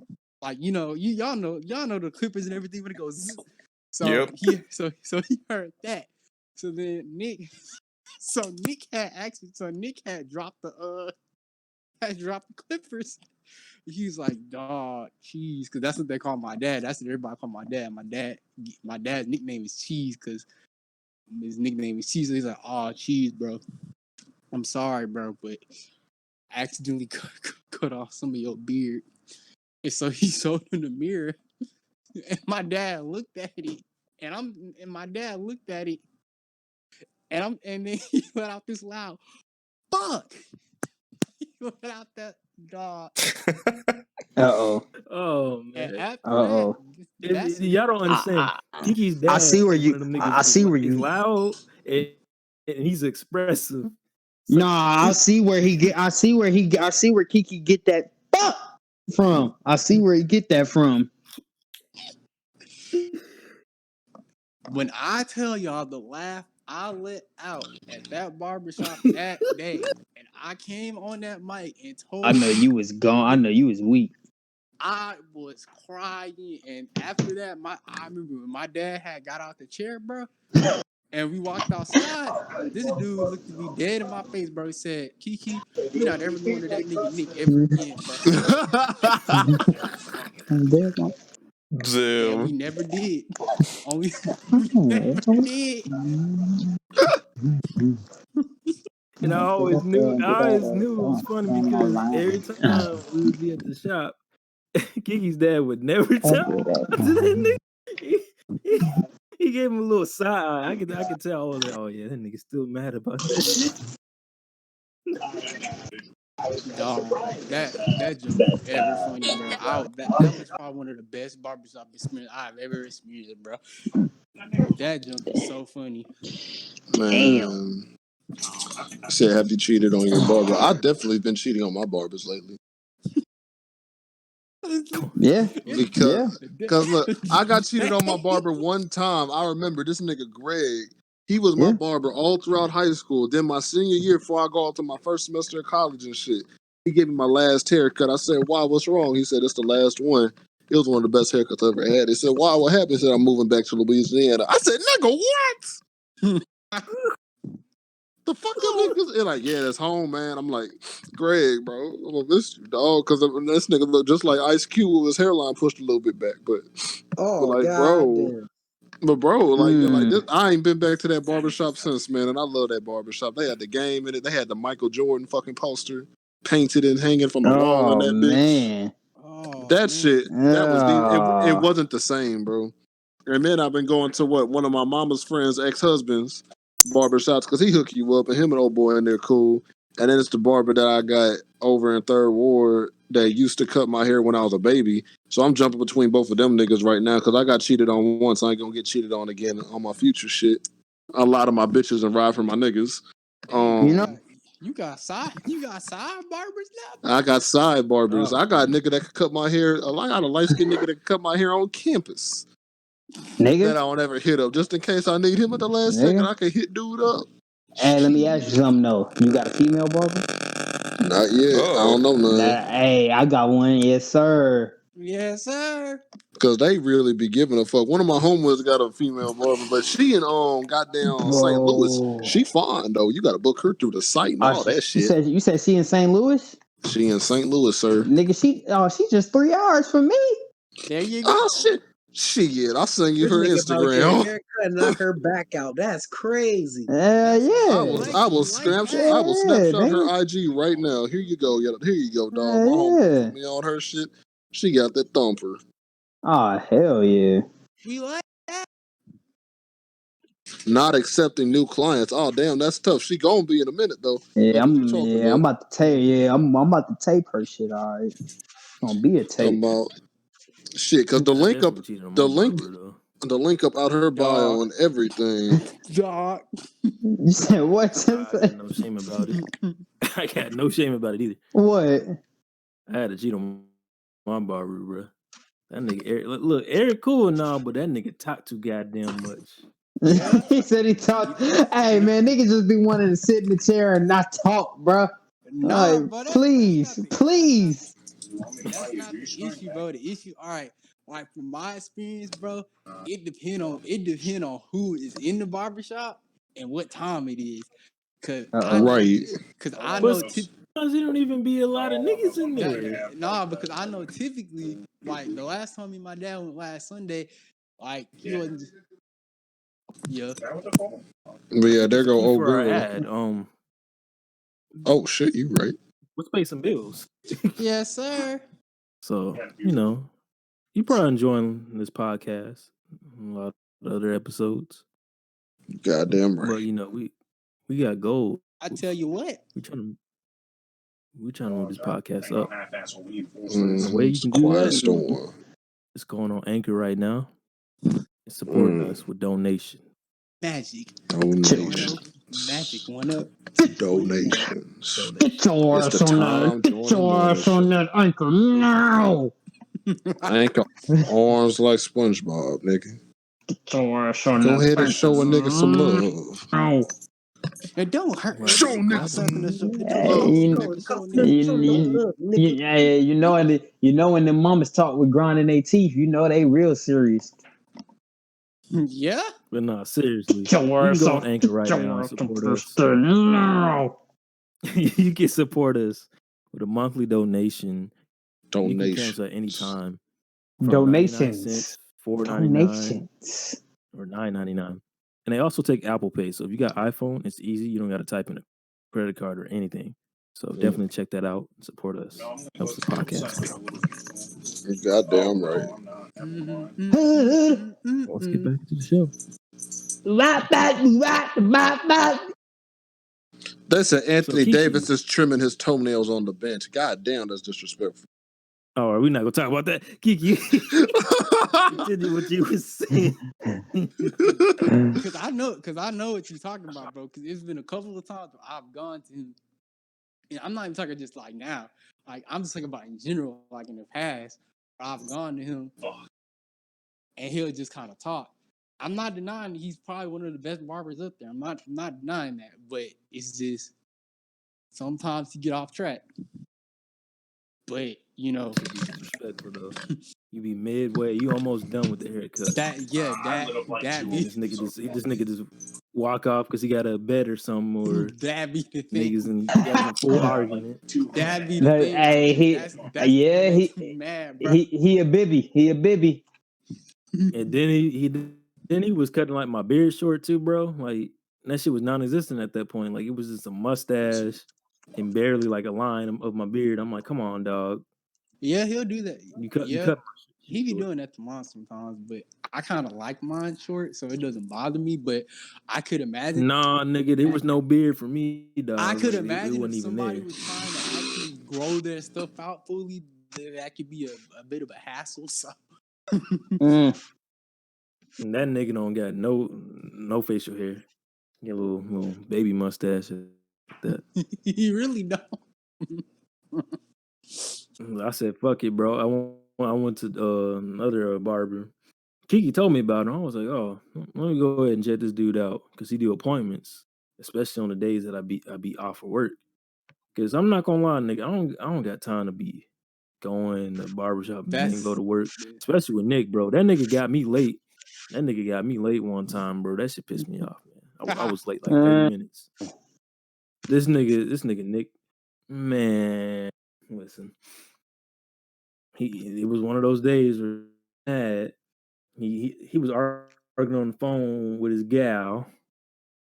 Like, y'all know the clippers and everything when it goes zzz. So Yep. he heard that. So then Nick had dropped the clippers. He's like, dog, cheese, because that's what they call my dad. That's what everybody call my dad. My dad's nickname is Cheese because his nickname is Cheese. So he's like, oh, cheese, bro. I'm sorry, bro, but I accidentally cut off some of your beard. And so he showed in the mirror, and my dad looked at it, and my dad looked at it, and then he let out this loud, fuck. He let out that dog. Uh-oh. Oh And man. after that, that's Y'all don't understand. Kiki's dad I see where is you. one of them I niggas see where is you. loud and he's expressive. So, No, I see where he get. I see where Kiki get that fuck from. I see where he get that from. when I tell y'all the laugh I let out at that barbershop that day, and I came on that mic and I told know you was gone. I know you was weak. I was crying, and after that, I remember when my dad had got out the chair, bro, and we walked outside. This dude looked at me dead in my face, bro. He said, "Kiki, we not ever going to that nigga Nick ever again, bro." And we Damn. never did. Only we never did. and I always knew it was funny because every time we would be at the shop, Kiki's dad would never tell to that nigga. He gave him a little side eye. I could tell. I was like, oh yeah, that nigga still mad about that shit. Dog, that jump was ever funny, bro. That was probably one of the best barbershop experience I've ever experienced, bro. That jump is so funny. Man, said, have you cheated on your barber? I definitely been cheating on my barbers lately. Yeah. Because look, I got cheated on my barber one time. I remember this nigga Greg. He was my Yeah. barber all throughout high school. Then my senior year, before I go out to my first semester of college and shit, he gave me my last haircut. I said, "Why? What's wrong?" He said, "It's the last one." It was one of the best haircuts I ever had. He said, "Why? What happened?" He said, "I'm moving back to Louisiana." I said, "Nigga, what? The fuck them niggas?" And like, yeah, that's home, man. I'm like, Greg, bro, I'm gonna miss you, dog, because this nigga looked just like Ice Cube with his hairline pushed a little bit back, but Oh like, god bro. damn. But bro, like, yeah, like this, I ain't been back to that barbershop since, man, and I love that barbershop. They had the game in it. They had the Michael Jordan fucking poster painted and hanging from the wall in Oh that bitch. man. Oh That man, shit, that was it wasn't the same, bro. And then I've been going to one of my mama's friends' ex-husbands barbershops because he hook you up and him and old boy in there cool. And then it's the barber that I got over in Third Ward that used to cut my hair when I was a baby. So I'm jumping between both of them niggas right now because I got cheated on once. I ain't gonna get cheated on again on my future shit. A lot of my bitches and ride for my niggas. hey, You know? you got side barbers now, bro. I got side barbers. Oh, I got a nigga that could cut my hair. I got a light skinned nigga that could cut my hair on campus. That Nigga. I don't ever hit up just in case I need him at the last second. Nigga. I can hit dude up. Hey, let me ask you something though. You got a female barber? Not yet. I Oh. don't know none. Hey, I got one. Yes, sir. Yes, sir. Because they really be giving a fuck. One of my homeboys got a female barber, but she in goddamn St. Louis. Bro. She fine though. You got to book her through the site and all that You shit. said she in St. Louis? She in St. Louis, sir. Nigga, she just 3 hours from me. There you Oh go. shit. Shit, I'll send you This her nigga about your Instagram. haircut, knock her back out. That's crazy. I Yeah. will We like that. I will Yeah, snapshot her nigga. IG right now. Here you go, here you go, dog. My homeboy Yeah. put me on her shit. She got that thumper. Oh, hell yeah. We like that. Not accepting new clients. Oh damn, that's tough. She gonna be in a minute though. Fuck is you talking I'm about? about to tape. Yeah, I'm about to tape her shit. All right, it's gonna be a Talking tape. about shit, cause I definitely cheated on the my link, barber though. The link up out her bio Dog. and everything. Dog. You said what? I got no shame about it. I got no shame about it either. What? I had to cheat on my barber, bro. That nigga Eric, look, Eric cool and all, but that nigga talk too goddamn much. Yeah. He said he talked. Hey man, niggas just be wanting to sit in the chair and not talk, bro. Nah, Like, bro. please. That's not the issue, bro. The issue, all right. Like from my experience, bro, it depend on who is in the barbershop and what time it is. Cause I Uh-oh. know, Right. cause I But know, sometimes there don't even be a lot of niggas in there. nah, because I know typically, like the last time me and my dad went last Sunday, like he wasn't just, yeah. But yeah, there go Thank you old for our girl. ad. Oh shit, you right. Let's pay some bills. Yes, sir. So, you probably enjoying this podcast, a lot of other episodes. Goddamn But right. we got goals. I tell you what. We trying to move this podcast up. Mm-hmm. The way you can do Quiet that storm. is going on Anchor right now and supporting us with donation. Magic. Donations. Magic 1 up. Donations. Get your It's ass the on that. time Get during the your ass mothership. on that anchor now. Anchor arms like SpongeBob, nigga. Get your ass on Go that ahead and anchor show a nigga some love. now. It don't hurt. Right. Show It niggas costs nothing to show. It don't Hey, cost you, nothing to show a you, nigga. you know when the mamas talk with grinding their teeth, you know they real serious. Yeah. But no, seriously. Get your You can ass go on. on Anchor Get right your now and ass on support this us. thing now. You can support us with a monthly donation. You can cancel at any time. From 99 cents, $4.99, or $9.99. And they also take Apple Pay. So if you got iPhone, it's easy. You don't got to type in a credit card or anything. So definitely check that out and support us. Helps the podcast grow. Goddamn right. Let's get back to the show. They said Anthony Kiki. Davis is trimming his toenails on the bench. God damn, that's disrespectful. Oh, are we not gonna talk about that? Kiki, continue what you was saying. Cause I know what you're talking about, bro. Cause it's been a couple of times where I've gone to him. And I'm not even talking just like now. Like I'm just talking about in general, like in the past. I've gone to him and he'll just kind of talk. I'm not denying he's probably one of the best barbers up there. I'm not denying that, but it's just sometimes you get off track. But Disrespectful though. You be midway. You almost done with the haircut. that be This nigga just walk off because he got a bet or something, or that be the thing. niggas and got in a full argument. That be the thing. Hey, That's yeah, what makes me mad, bro. he a bibby. And then he was cutting like my beard short too, bro. Like that shit was non-existent at that point. Like it was just a mustache and barely like a line of my beard. I'm like, come on, dog. Yeah, he'll do that. You cut. He be doing that to mine sometimes, but I kind of like mine short, so it doesn't bother me. But I could imagine. Nah, nigga, there was no beard for me, dog. I could Like, imagine it if wasn't even somebody there. was trying to actually grow their stuff out fully, that could be a bit of a hassle. So. And that nigga don't got no facial hair. Get a little baby mustache like that. He really don't. I said, fuck it, bro. I went to another barber. Kiki told me about him. I was like, oh, let me go ahead and check this dude out because he do appointments, especially on the days that I be off for work. Because I'm not gonna lie, nigga, I don't got time to be going to barbershop and then go to work, especially with Nick, bro. That nigga got me late. That nigga got me late one time, bro. That shit pissed me off, man. I was late like 30 minutes. This nigga Nick, man, listen. It was one of those days where he was arguing on the phone with his gal,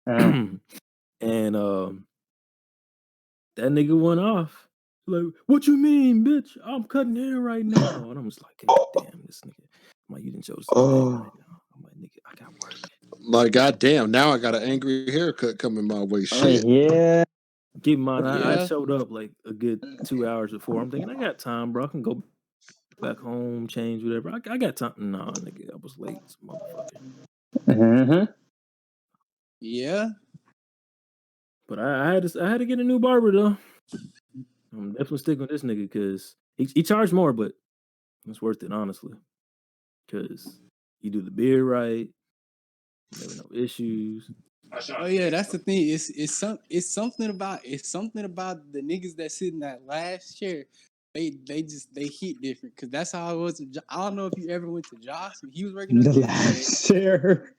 and that nigga went off. Like, what you mean, bitch? I'm cutting hair right now. And I'm just like, God damn, this nigga. I'm like, you didn't chose to cut hair right now. I'm like, nigga, I got work. Like, goddamn, now I got an angry haircut coming my way. Shit. Yeah. Keep in mind, I showed up like a good 2 hours before. I'm thinking, I got time, bro. I can go back home, change, whatever. I got time. Nah, nigga, I was late, motherfucker. Mm-hmm. Yeah. But I had to get a new barber though. I'm definitely sticking with this nigga because he charged more, but it's worth it honestly. Because he do the beard right, never no issues. Oh yeah, that's the thing. It's something about the niggas that sit in that last chair. They hit different because that's how it was. I don't know if you ever went to Josh when he was working The up there, last chair.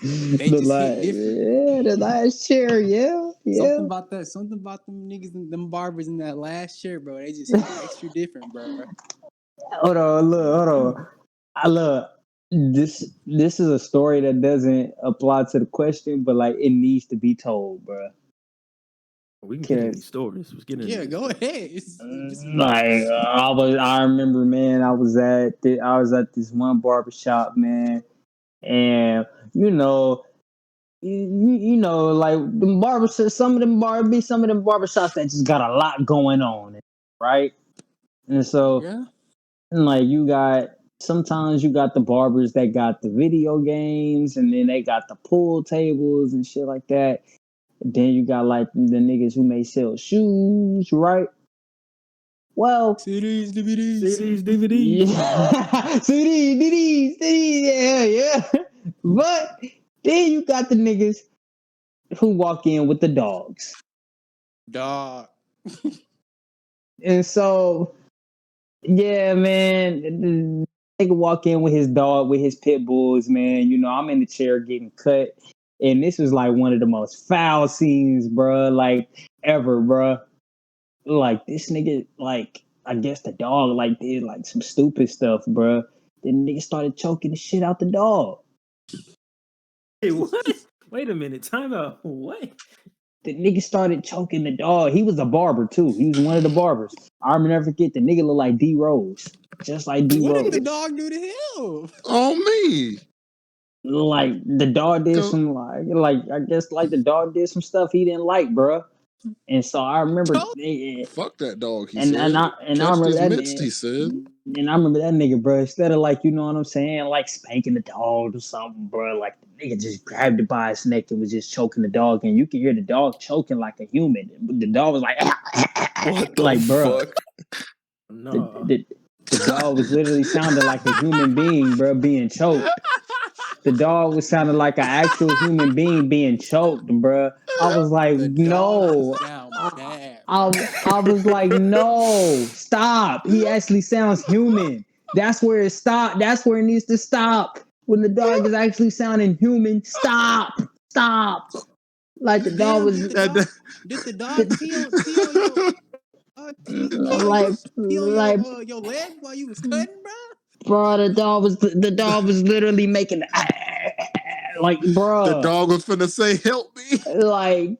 they The just hit different. the last chair. Yeah, yeah. Something about them niggas and them barbers in that last chair, bro. They just hit extra different, bro. Hold on, look, hold on. I look. This is a story that doesn't apply to the question, but like it needs to be told, bro. We can get in these Cause stories. Let's get into Yeah, this go stuff. ahead. This is my like I remember, man. I was at this one barbershop, man, and you know, you know, like the some of them barbershops that just got a lot going on, right? And so, yeah. and like sometimes you got the barbers that got the video games, and then they got the pool tables and shit like that. Then you got like the niggas who may sell shoes, right? Well, CDs, DVDs. CDs, DVDs. yeah, CDs, yeah. But then you got the niggas who walk in with the dogs, Dog. and so yeah, man, the nigga walk in with his dog, with his pit bulls, man. You know, I'm in the chair getting cut, and this was like one of the most foul scenes, bro, like ever, bro. Like this nigga, like I guess the dog like did like some stupid stuff, bro. Then the nigga started choking the shit out the dog. Hey, what? Wait a minute. Time out. What? The nigga started choking the dog. He was a barber too. He was one of the barbers. I'll never forget. The nigga looked like D Rose, just like D What did the Rose. dog do to him? On me. Like the dog did Go. some like I guess like the dog did some stuff he didn't like, bro. And so I remember, Choke? Fuck that dog, he and said. I Catch remember these that, mitts, he said. and I remember that nigga, bro. Instead of like, you know what I'm saying, like spanking the dog or something, bro. Like the nigga just grabbed it by his neck and was just choking the dog, and you could hear the dog choking like a human. The dog was like, What the like, bro, fuck? the, Nah. the the dog was literally sounding like a human being, bro, being choked. The dog was sounding like an actual human being being choked, bro. I was like, The dog no. sound I, bad. I was like, no, stop. He actually sounds human. That's where it stopped. That's where it needs to stop. When the dog is actually sounding human, stop. Like the dog Damn, was did the dog the, pee on your pee on like your leg while you was cutting, bro? bro, the dog was literally making like the bro, dog was finna say, help me. like Nigga,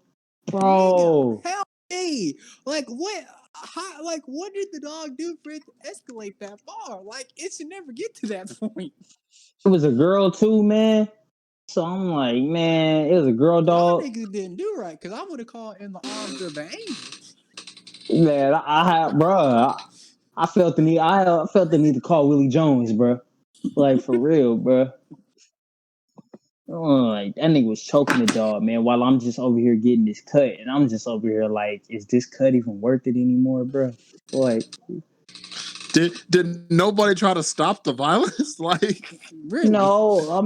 bro. help me! Like what? How, like what did the dog do for it to escalate that far? Like it should never get to that point. It was a girl too, man. So I'm like, man, it was a girl Y'all dog. niggas didn't do right because I would have called in the arms of the angels. Man, I had, bro, I felt the need. I felt the need to call Willie Jones, bro. Like for real, bro. Like that nigga was choking the dog, man. While I'm just over here getting this cut, and I'm just over here like, is this cut even worth it anymore, bro? Like, Did nobody try to stop the violence? Like, Really? no,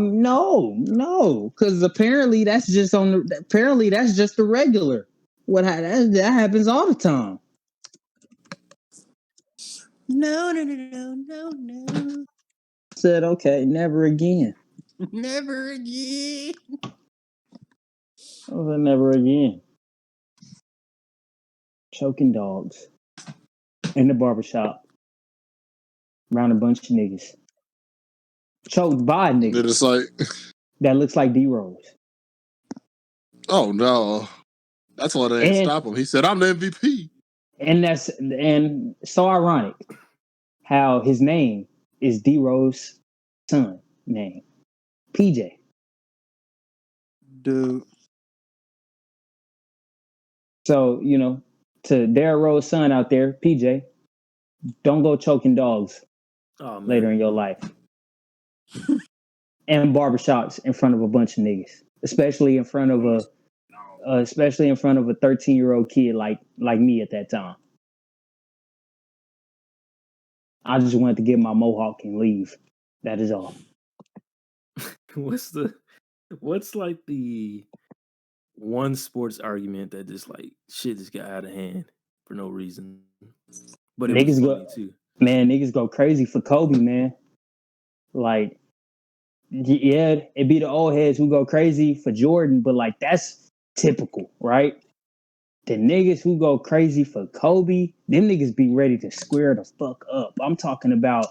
no, because apparently that's just apparently that's just the regular. That happens all the time. No. Said, okay, never again. Never again. I said, never again. Choking dogs in the barbershop around a bunch of niggas. Choked by a they're nigga just like, that looks like D Rose. oh no. That's why they ain't And stop him. He said, I'm the MVP. and so ironic how his name is D Rose's son name. PJ. Dude. So, you know, to Derrick Rose's son out there, PJ, don't go choking dogs Oh later man, in your life. And barbershops in front of a bunch of niggas, especially in front of a 13-year-old kid like me at that time. I just wanted to get my mohawk and leave. That is all. what's like the one sports argument that just like shit just got out of hand for no reason, but it was Niggas funny go, too. man. Niggas go crazy for Kobe, man. Like, yeah, it be the old heads who go crazy for Jordan, but like that's typical, right? The niggas who go crazy for Kobe, them niggas be ready to square the fuck up. I'm talking about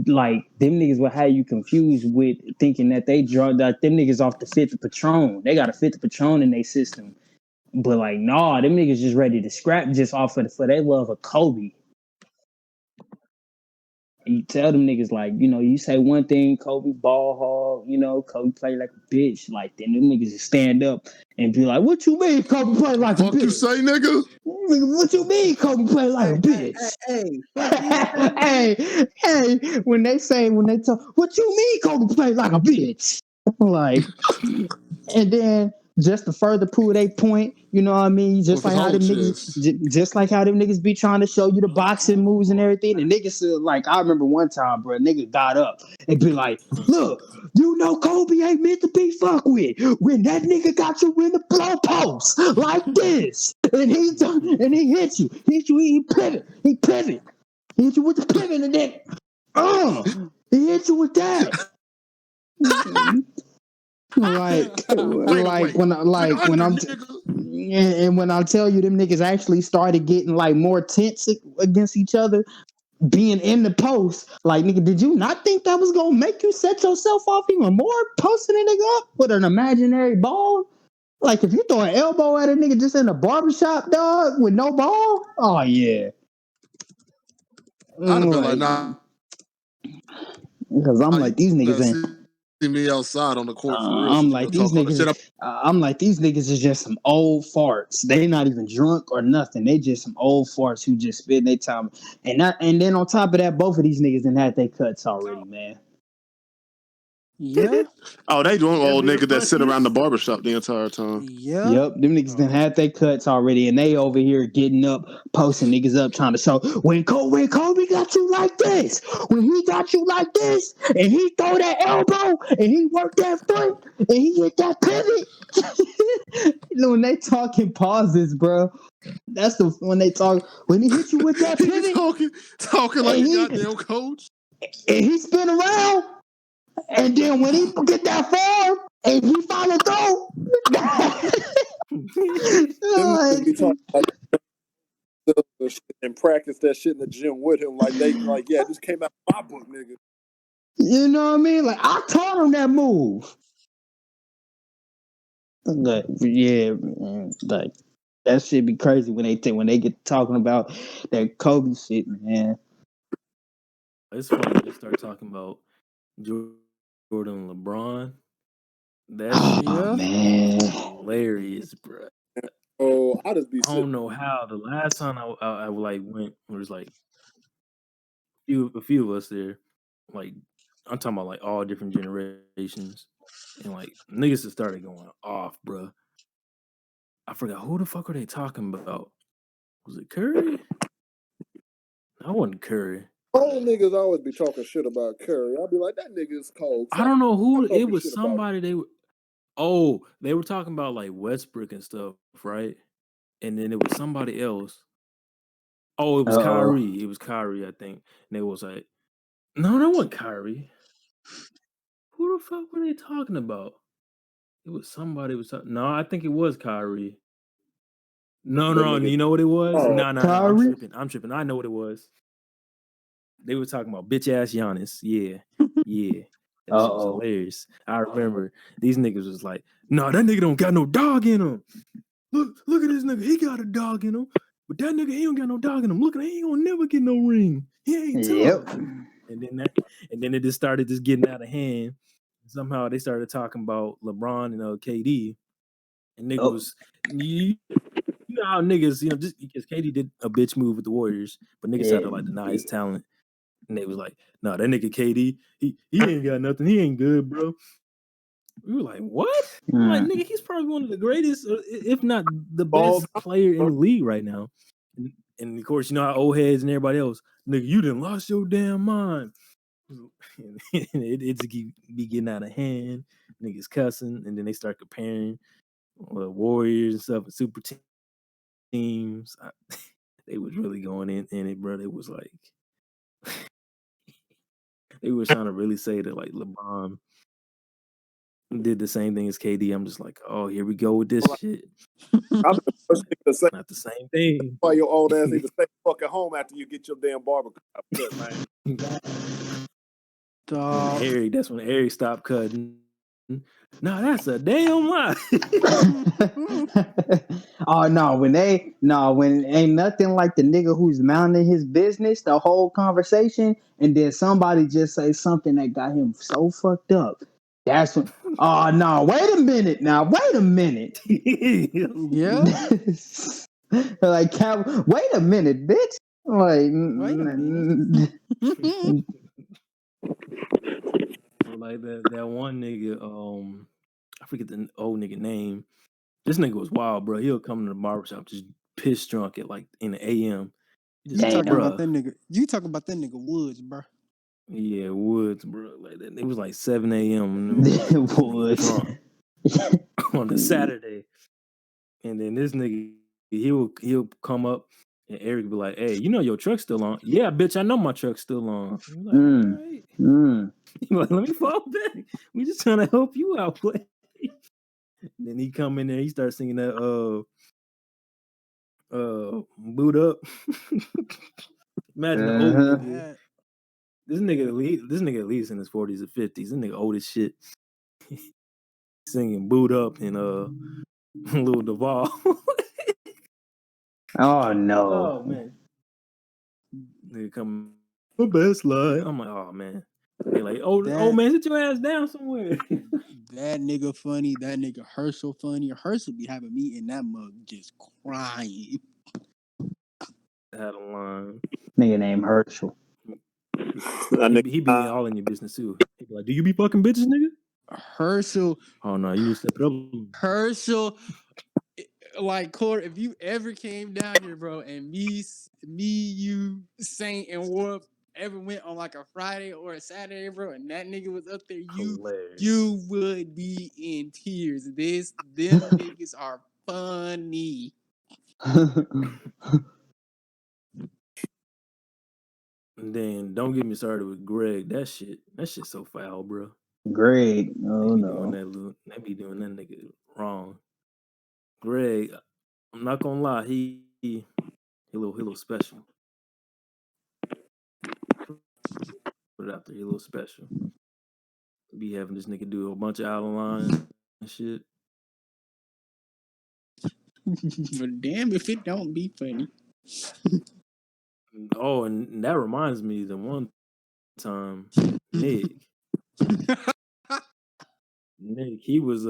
like them niggas will have you confused with thinking that they draw that them niggas off the fifth of Patron. They got a fifth of Patron in their system. But like, nah, them niggas just ready to scrap just off of for their love of Kobe. And you tell them niggas like, you say one thing, Kobe ball hog, Kobe play like a bitch. Like then them niggas just stand up and be like, "What you mean Kobe play like a Fuck bitch? you say, nigga? What you mean Kobe play like a bitch?" Fuck you say, nigga. hey, when they talk, "What you mean Kobe play like a bitch?" Like, and then just to further prove their point, you know what I mean? With his whole chest. Just like how them niggas be trying to show you the boxing moves and everything. The niggas like, I remember one time, bro, nigga got up and be like, "Look, you know Kobe ain't meant to be fucked with. When that nigga got you in the blow post like this, and he hit you, he pivot, he hit you with the pivot, and then he hit you with that." Like Wait a wait. when I'm and when I tell you them niggas actually started getting like more tense against each other, being in the post, like nigga, did you not think that was gonna make you set yourself off even more posting a nigga up with an imaginary ball? Like if you throw an elbow at a nigga just in a barbershop, dog, with no ball, oh yeah. I'd have been like, nah, Because I'm you like these niggas gotta ain't. see me outside on the court for real. I'm So you like gonna talk all the shit up. I'm like these niggas is just some old farts. They not even drunk or nothing. They just some old farts who just spend their time. And then on top of that, both of these niggas done had their cuts already, man. Yeah, Oh, they doing That'd old be the niggas that sit around the funniest. barbershop the entire time. yeah. Yep, them niggas done had their cuts already, and they over here getting up, posting niggas up, trying to show when Kobe got you like this, when he got you like this, and he throw that elbow, and he worked that foot, and he hit that pivot. When they talking pauses, bro, that's when they talk when he hit you with that He be pivot, talking like and a he goddamn coach. spin around, and then when he get that form, and he follow through. Them niggas Like, be talking like the shit and practice that shit in the gym with him. Like they like, yeah, this came out of my book, nigga. you know what I mean? Like I taught him that move. Like, yeah, man, like that shit be crazy when they get talking about that Kobe shit, man. It's funny when they start talking about Jordan and LeBron. That shit Oh Yeah. man. is hilarious, bro. Oh, I just be I sitting. don't know how. The last time I like went, there was like a few of us there. Like I'm talking about like all different generations, and like niggas just started going off, bro. I forgot who the fuck are they talking about? Was it Curry? That wasn't Curry. Old niggas always be talking shit about Curry. I'll be like, that nigga is cold. I don't know who it talking was. shit about Somebody they were. Oh, they were talking about like Westbrook and stuff, right? And then it was somebody else. Oh, it was Uh-oh. Kyrie. It was Kyrie, I think. And they was like, no, that wasn't Kyrie. Who the fuck were they talking about? It was somebody was talking. No, I think it was Kyrie. No, that no, nigga. you know what it was? Oh, No, no, no. I'm Kyrie? tripping. I'm tripping. I know what it was. They were talking about bitch ass Giannis. Yeah, yeah. That shit was Uh-oh. hilarious. I remember these niggas was like, "No, that nigga don't got no dog in him. Look at this nigga. He got a dog in him, but that nigga he don't got no dog in him. Look at him. He ain't gonna never get no ring. He ain't Yep. tough." And then it just started just getting out of hand. Somehow they started talking about LeBron and KD, and nigga Oh. was you know how niggas, just because KD did a bitch move with the Warriors, but niggas had to like deny his talent, and they was like, "Nah, that nigga KD, he ain't got nothing. He ain't good, bro." We were like, "What?" I'm like, nigga, he's probably one of the greatest, if not the best player in the league right now. And of course, you know how old heads and everybody else, nigga, you done lost your damn mind. It just be getting out of hand. Niggas cussing, and then they start comparing Warriors and stuff and super teams. They was really going in it, bro. It was like they were trying to really say that like LeBron did the same thing as KD. I'm just like, oh, here we go with this shit. I'm the first nigga to say Not the same thing. why your old ass need to stay fucking home after you get your damn barber cut, man. Eric, that's when Eric stopped cutting. No, that's a damn lie. Oh no, when ain't nothing like the nigga who's mounting his business, the whole conversation, and then somebody just say something that got him so fucked up. That's when oh no, wait a minute. Yeah. Like wait a minute, bitch. Like Wait a minute. Like that one nigga, I forget the old nigga name. This nigga was wild, bro. He'll come to the barbershop just piss drunk at like in the AM. You talking about that nigga? You talking about that nigga Woods, bro? Yeah, Woods, bro. Like that. It was like 7 a.m. Woods drunk on a Saturday, and then this nigga he'll come up and Eric be like, "Hey, you know your truck's still on?" "Yeah, bitch, I know my truck's still on." He's like, "All right." He's like, "Let me fall back. We just trying to help you out, play." Then he come in there, he starts singing that boot up. Imagine the old nigga. This nigga at least in his 40s or 50s. This nigga old as shit. Singing boot up and Lil Duval. Oh no. Oh man. Nigga come the best line. I'm like, oh man. They like, oh man, sit your ass down somewhere. That nigga funny. That nigga Herschel funny. Herschel be having me in that mug just crying. Had a line. Nigga named Herschel. He be all in your business too. He be like, do you be fucking bitches, nigga? Herschel. Oh no, you step it up. Herschel. Like Corey, if you ever came down here, bro, and me, you, Saint, and Warp ever went on like a Friday or a Saturday, bro, and that nigga was up there, you would be in tears. Them niggas are funny. And then don't get me started with Greg. That shit's so foul, bro. Greg, oh no, they be doing that nigga wrong. Greg, I'm not gonna lie, he a little special. Put it out there, he a little special. Be having this nigga do a bunch of out of line and shit. But damn if it don't be funny. Oh, and that reminds me, the one time Nick, he was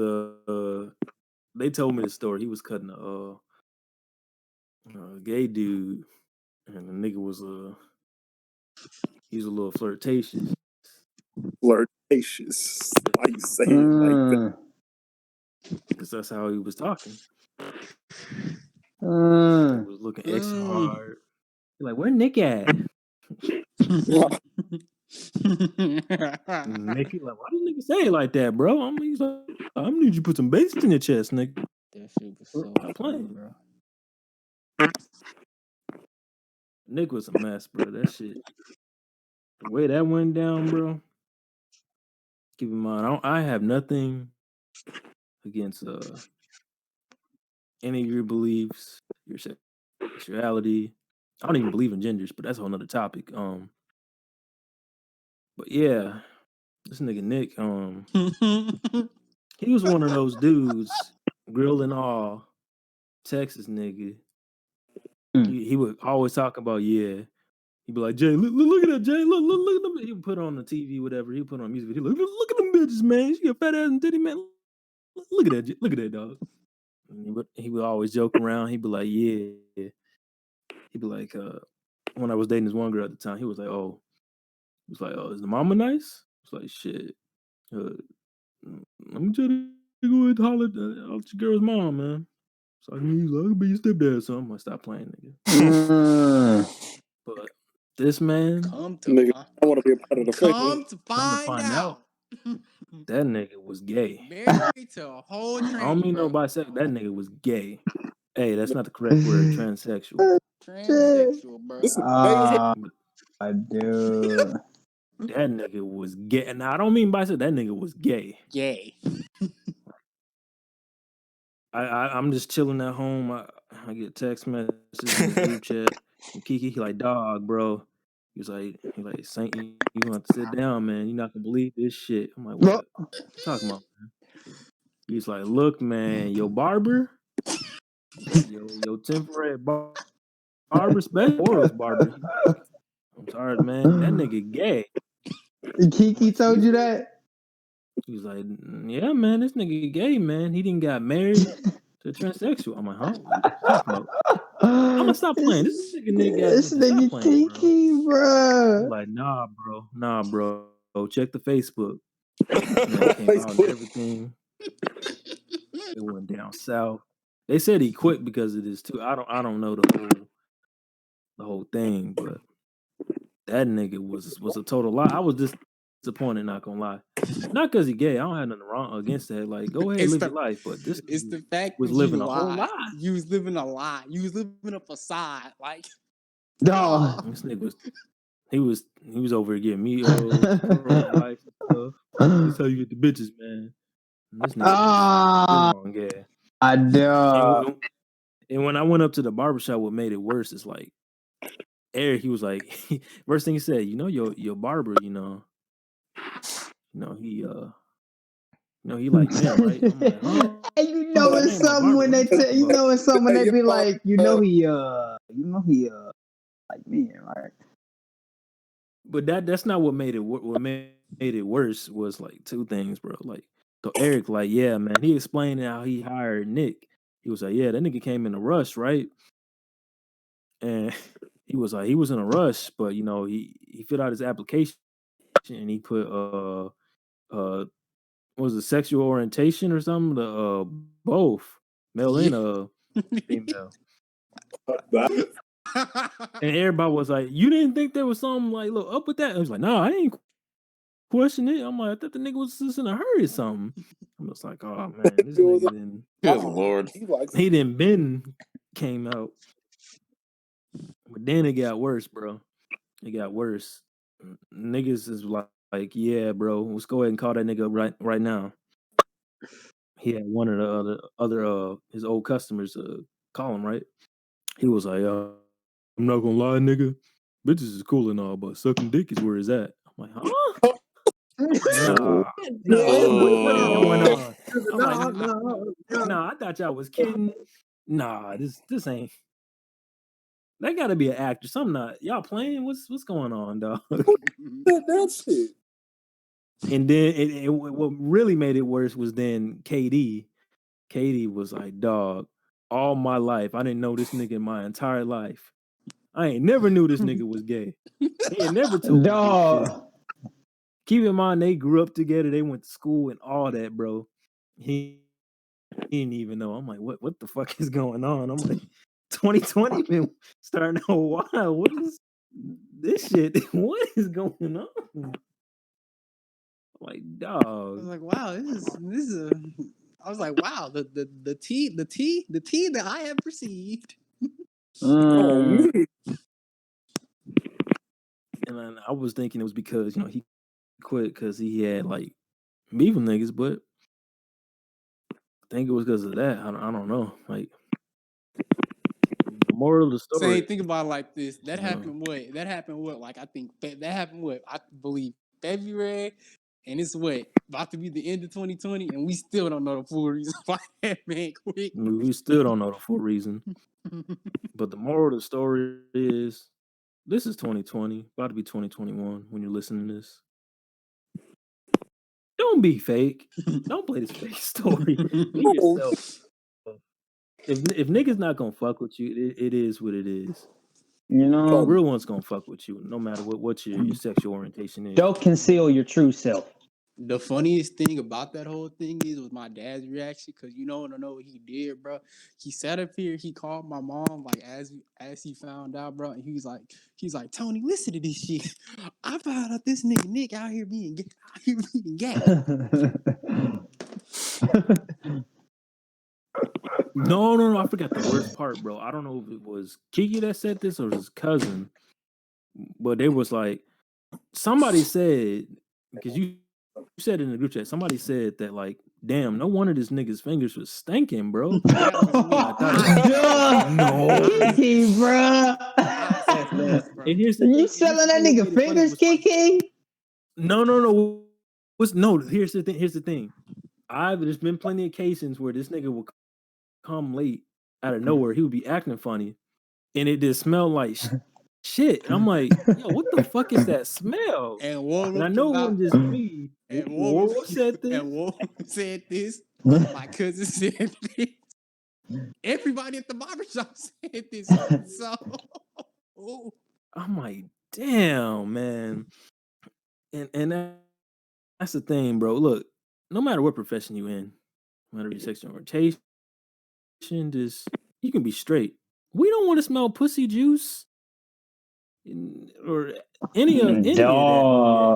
they told me the story. He was cutting a gay dude, and the nigga was he was a little flirtatious. Flirtatious. Why you say it like that? Because that's how he was talking. He Mm. was looking extra hard. You're like, where Nick at? Nick, like, why does nigga say it like that, bro? He's like, I'm gonna need you to put some bass in your chest, nigga. That shit was so Stop playing, bro. Nick was a mess, bro. That shit, the way that went down, bro. Keep in mind, I have nothing against any of your beliefs, your sexuality. I don't even believe in genders, but that's a whole nother topic. But yeah, this nigga Nick, he was one of those dudes, grill and all, Texas nigga. He would always talk about, yeah. He'd be like, Jay, look at that, Jay. Look at them. He would put on the TV, whatever. He would put on music video. Look at them bitches, man. She got fat ass and titty, man. Look at that dog. And he would always joke around. He'd be like, yeah. He'd be like, when I was dating this one girl at the time, he was like, is the mama nice? It's like, shit. Uh, let me tell you, go ahead and holler at your girl's mom, man. So he's like, I could be your stepdad, so I'm gonna stop playing, nigga. But this man, Nigga, I want to be a part of the family. come to come to find find out, out, that nigga was gay. married to a whole I don't tranny, mean no bro. bisexual. That nigga was gay. Hey, that's not the correct word. Transsexual. Transsexual, bro. This is gay as hell. Dude. That nigga was gay. Now I don't mean bisexual. That nigga was gay. Gay. I'm just chilling at home. I get text messages in the group chat. And Kiki, he like, dog, bro. He like, Saint, you gonna have to sit down, man. You're not gonna believe this shit. I'm like, what you talking about, man? He's like, look, man, your barber, your temporary barber, special Orals barber. He's like, I'm sorry, man. That nigga gay. Kiki Like, told you that? He's like, yeah, man, this nigga gay, man. He didn't got married to a transsexual. I'm like, huh? What you talking about? I'm gonna stop playing. This nigga got This stop nigga playing, bro. Kiki, bro. He's like, nah, bro. Check the Facebook. This man came out and everything. It went down south. They said he quit because of this too. I don't know the whole thing, but that nigga was a total lie. I was disappointed, not gonna lie. Not because he gay. I don't have nothing wrong against that. Like, go ahead, live your life. But this It's the fact was that living you a whole lied. lie. You was living a lie. You was living a facade. Like, Dog. This nigga he was over here getting me pro advice and stuff. This how you get the bitches, man. And this nigga was still on gas. I do. And when I went up to the barbershop, what made it worse is like Eric, he was like, first thing he said, your barber, he like men, right? I'm like, huh? And you I'm know like, that it's ain't my something barber. when What they you talking you about? know it's something when Hey, they be your like, he like men, right? But that's not what made it. What made it worse was like two things, bro. Like, so Eric, like, yeah, man, he explained how he hired Nick. He was like, yeah, that nigga came in a rush, right? And he was like, he was in a rush, but he filled out his application and he put what was it, sexual orientation or something? The both male yeah. and female. And everybody was like, you didn't think there was something like look up with that? I was like, no, I didn't question it. I'm like, I thought the nigga was just in a hurry or something. I'm just like, oh man, this nigga didn't. Good lord. He didn't Ben came out, but then it got worse, bro. It got worse. Niggas is like, yeah, bro, let's go ahead and call that nigga right now. He had one of the other his old customers call him, right? He was like, I'm not gonna lie, nigga. Bitches is cool and all, but sucking dick is where it's at. I'm like, huh? I'm like, nah, Yeah, what is going Oh. on? I'm like, nah, I thought y'all was kidding. Nah, this ain't. That gotta be an actor. Something not y'all playing. What's going on, dog? That shit. And then what really made it worse was then KD. KD was like, dog, all my life, I didn't know this nigga in my entire life. I ain't never knew this nigga was gay. He ain't never told me this shit. Dog. Keep in mind, they grew up together. They went to school and all that, bro. He didn't even know. I'm like, what the fuck is going on? I'm like, 2020 been starting out wild. What is this shit? What is going on? I'm like, I dog. was like, wow, this is a. I was like, wow, the tea that I have perceived. Oh, me. And then I was thinking it was because he quit because he had like beef with niggas, but I think it was because of that. I don't know. Like, the moral of the story. Saying, think about it like this. That happened what? That happened what? Like, I think that happened what? I believe February, and it's what? About to be the end of 2020, and we still don't know the full reason why that man quit. We still don't know the full reason. But the moral of the story is this is 2020, about to be 2021 when you're listening to this. Don't be fake. Don't play this fake story. Be yourself. if niggas not gonna fuck with you, it is what it is. You know, Real ones gonna fuck with you, no matter what your sexual orientation is. don't conceal your true self. The funniest thing about that whole thing was my dad's reaction, because you don't know what he did, bro. He sat up here, he called my mom like as he found out, bro, and he's like, Tony, listen to this shit. I found out this nigga Nick out here being gay. No, I forgot the worst part, bro. I don't know if it was Kiki that said this or his cousin, but they was like, somebody said, because you said in the group chat, somebody said that like, damn, no wonder this nigga's fingers was stinking, bro. No, Kiki, bro. And here's the You thing, selling that nigga fingers, Kiki? No. Here's the thing. There's been plenty of occasions where this nigga will come late out of nowhere. He would be acting funny, and it just smelled like shit. And I'm like, yo, what the fuck is that smell? And I know it wasn't just me. And Wolf said this. And Wolf said this. My cousin said this. Everybody at the barbershop said this. So I'm like, damn, man. And that's the thing, bro. Look, no matter what profession you in, no matter your sexual orientation, just you can be straight. We don't want to smell pussy juice or any of that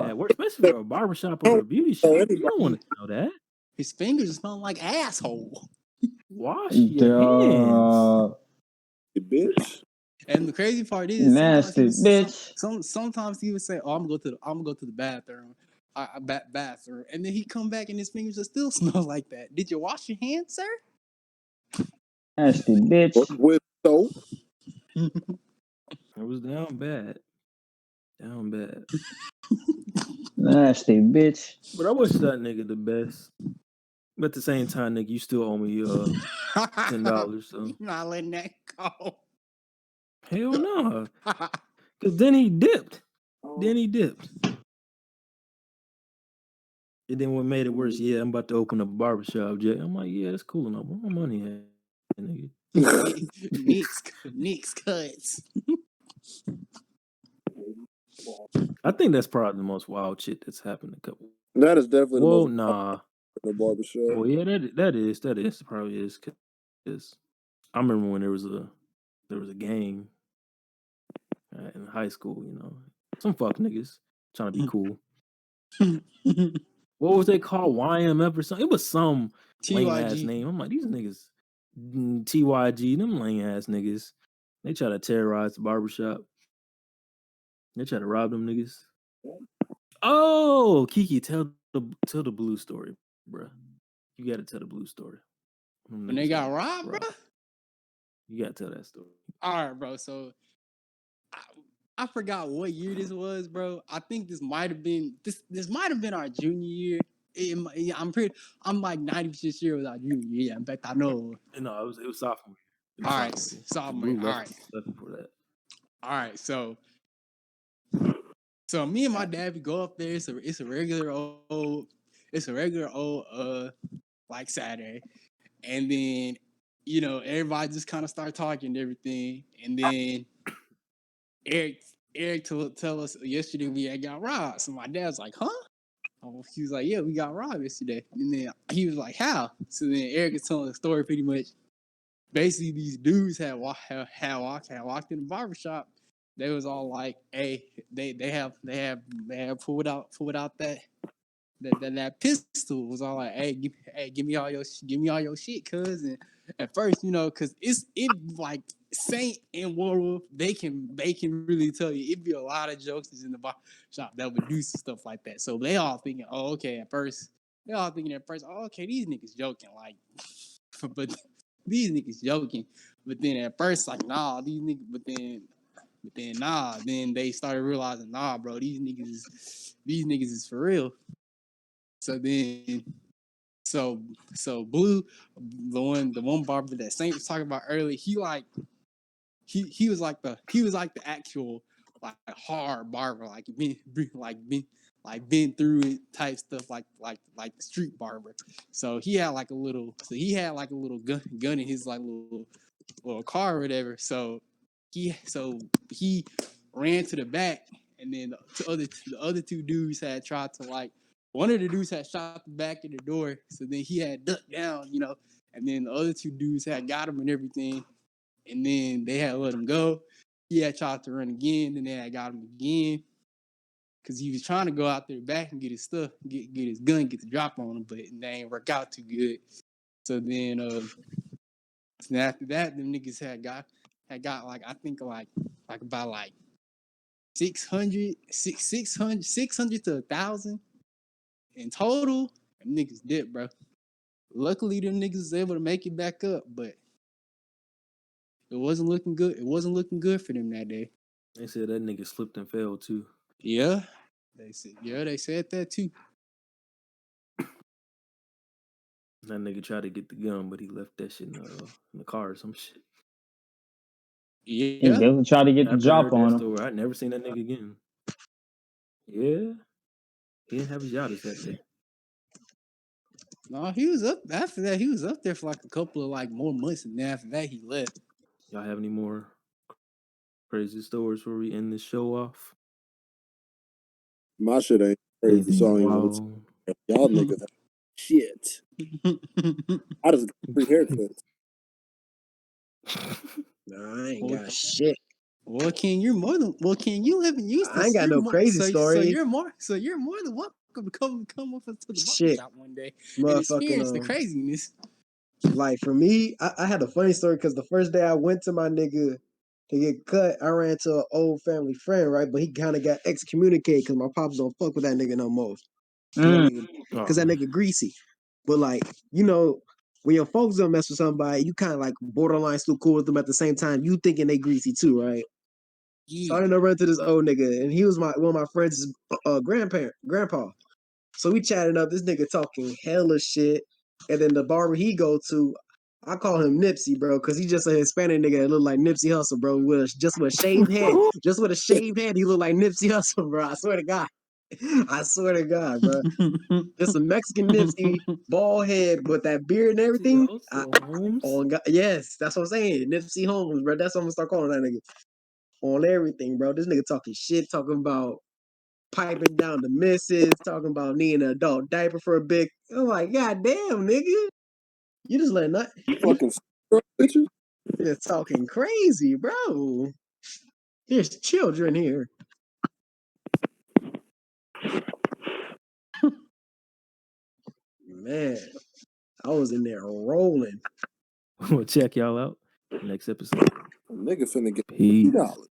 at work, especially for a barbershop or a beauty shop. You don't want to smell that. His fingers smell like asshole. Wash your hands, bitch. And the crazy part is, nasty bitch. Sometimes he would say, "Oh, I'm gonna go to the bathroom." Bathroom, and then he come back and his fingers will still smell like that. Did you wash your hands, sir? Nasty bitch. With soap. It was down bad. Nasty bitch. But I wish that nigga the best. But at the same time, nigga, you still owe me $10. So You're not letting that go. Hell no. Cause then he dipped. And then what made it worse? Yeah, I'm about to open up a barbershop, Jay. I'm like, yeah, that's cool enough. Where my money at, nigga? Nick's cuts. I think that's probably the most wild shit that's happened a couple. That is definitely Well, the most nah. in the barbershop. Well, yeah, that probably is. Cause I remember when there was a gang in high school. You know, some fuck niggas trying to be cool. What was they called? YMF or something? It was some lame ass name. I'm like, these niggas, TYG, them lame ass niggas. They try to terrorize the barbershop. They try to rob them niggas. Oh, Kiki, tell the blue story, bro. You got to tell the blue story. When they got robbed, bro. You got to tell that story. All right, bro. So I forgot what year this was, bro. I think this might have been our junior year. I'm like 90% sure it was our junior year. In fact, I know. No, it was sophomore. All right, sophomore. All right, left before that. All right, so me and my dad, we go up there. It's a regular old like Saturday, and then everybody just kind of start talking and everything, and then Eric tell us yesterday we had got robbed. So my dad's like, huh? Oh, he was like, yeah, we got robbed yesterday. And then he was like, how? So then Eric is telling the story pretty much. Basically, these dudes had walked in the barbershop. They was all like, hey, they have pulled out that pistol. Was all like, hey, give me all your shit, cuz. And at first, cause it like Saint and Warwolf, they can really tell you it'd be a lot of jokesters in the bar shop that would do stuff like that. So they all thinking, oh, okay, oh, okay, these niggas joking, like, but these niggas joking. But then at first, like, nah, these niggas, but then nah, then they started realizing, nah, bro, these niggas is for real. So then, so Blue, the one barber that Saint was talking about earlier, he was like the actual like hard barber, like like been through it type stuff, like the street barber. So he had like a little gun in his like little car or whatever. So he ran to the back, and then the other two dudes had tried to like. One of the dudes had shot the back of the door, so then he had ducked down, and then the other two dudes had got him and everything, and then they had let him go. He had tried to run again, then they had got him again, because he was trying to go out there back and get his stuff, get his gun, get the drop on him, but it ain't work out too good. So then, after that, the niggas had got like I think like about like 600 to 1,000 in total. Them niggas dipped, bro. Luckily, them niggas was able to make it back up, but it wasn't looking good. It wasn't looking good for them that day. They said that nigga slipped and fell too. Yeah, they said that too. That nigga tried to get the gun, but he left that shit in the car or some shit. He Yeah, definitely tried to get the After I drop heard on that him. story, I'd never seen that nigga again. Yeah, he didn't have his yachts that day. no, he was up after that. He was up there for like a couple of like more months, and then after that, he left. Y'all have any more crazy stories where we end this show off? My shit ain't crazy, Anything so I don't even want wild? to. Y'all niggas have shit. I just got free haircuts. Nah, I ain't Well, got shit. well, King, you're more than King. You live in Houston. I ain't So got you're no more, crazy so stories. you're more than welcome to come up to the Shit, barbershop one day and experience the motherfucking craziness. like for me, I had a funny story because the first day I went to my nigga to get cut, I ran to an old family friend, right? But he kind of got excommunicated because my pops don't fuck with that nigga no more. Because that nigga greasy. But like, when your folks don't mess with somebody, you kind of like borderline still cool with them at the same time. You thinking they greasy too, right? So I Yeah. ended up running to this old nigga, and he was one of my friends' grandpa. So we chatted up. This nigga talking hella shit, and then the barber he go to, I call him Nipsey, bro, because he's just a Hispanic nigga that look like Nipsey Hussle, bro, just with a shaved head, just with a shaved head, he look like Nipsey Hussle, bro. I swear to God, I swear to God, bro. Just a Mexican Nipsey, bald head, with that beard and everything. Holmes. God, yes, that's what I'm saying. Nipsey Holmes, bro. That's what I'm gonna start calling that nigga on everything, bro. This nigga talking shit, talking about piping down the misses, talking about needing an adult diaper for a big. I'm like, God damn, nigga. You just letting that. Fucking bitches. You're talking crazy, bro. There's children here. Man, I was in there rolling. We'll check y'all out next episode. A nigga finna get Peace. $50.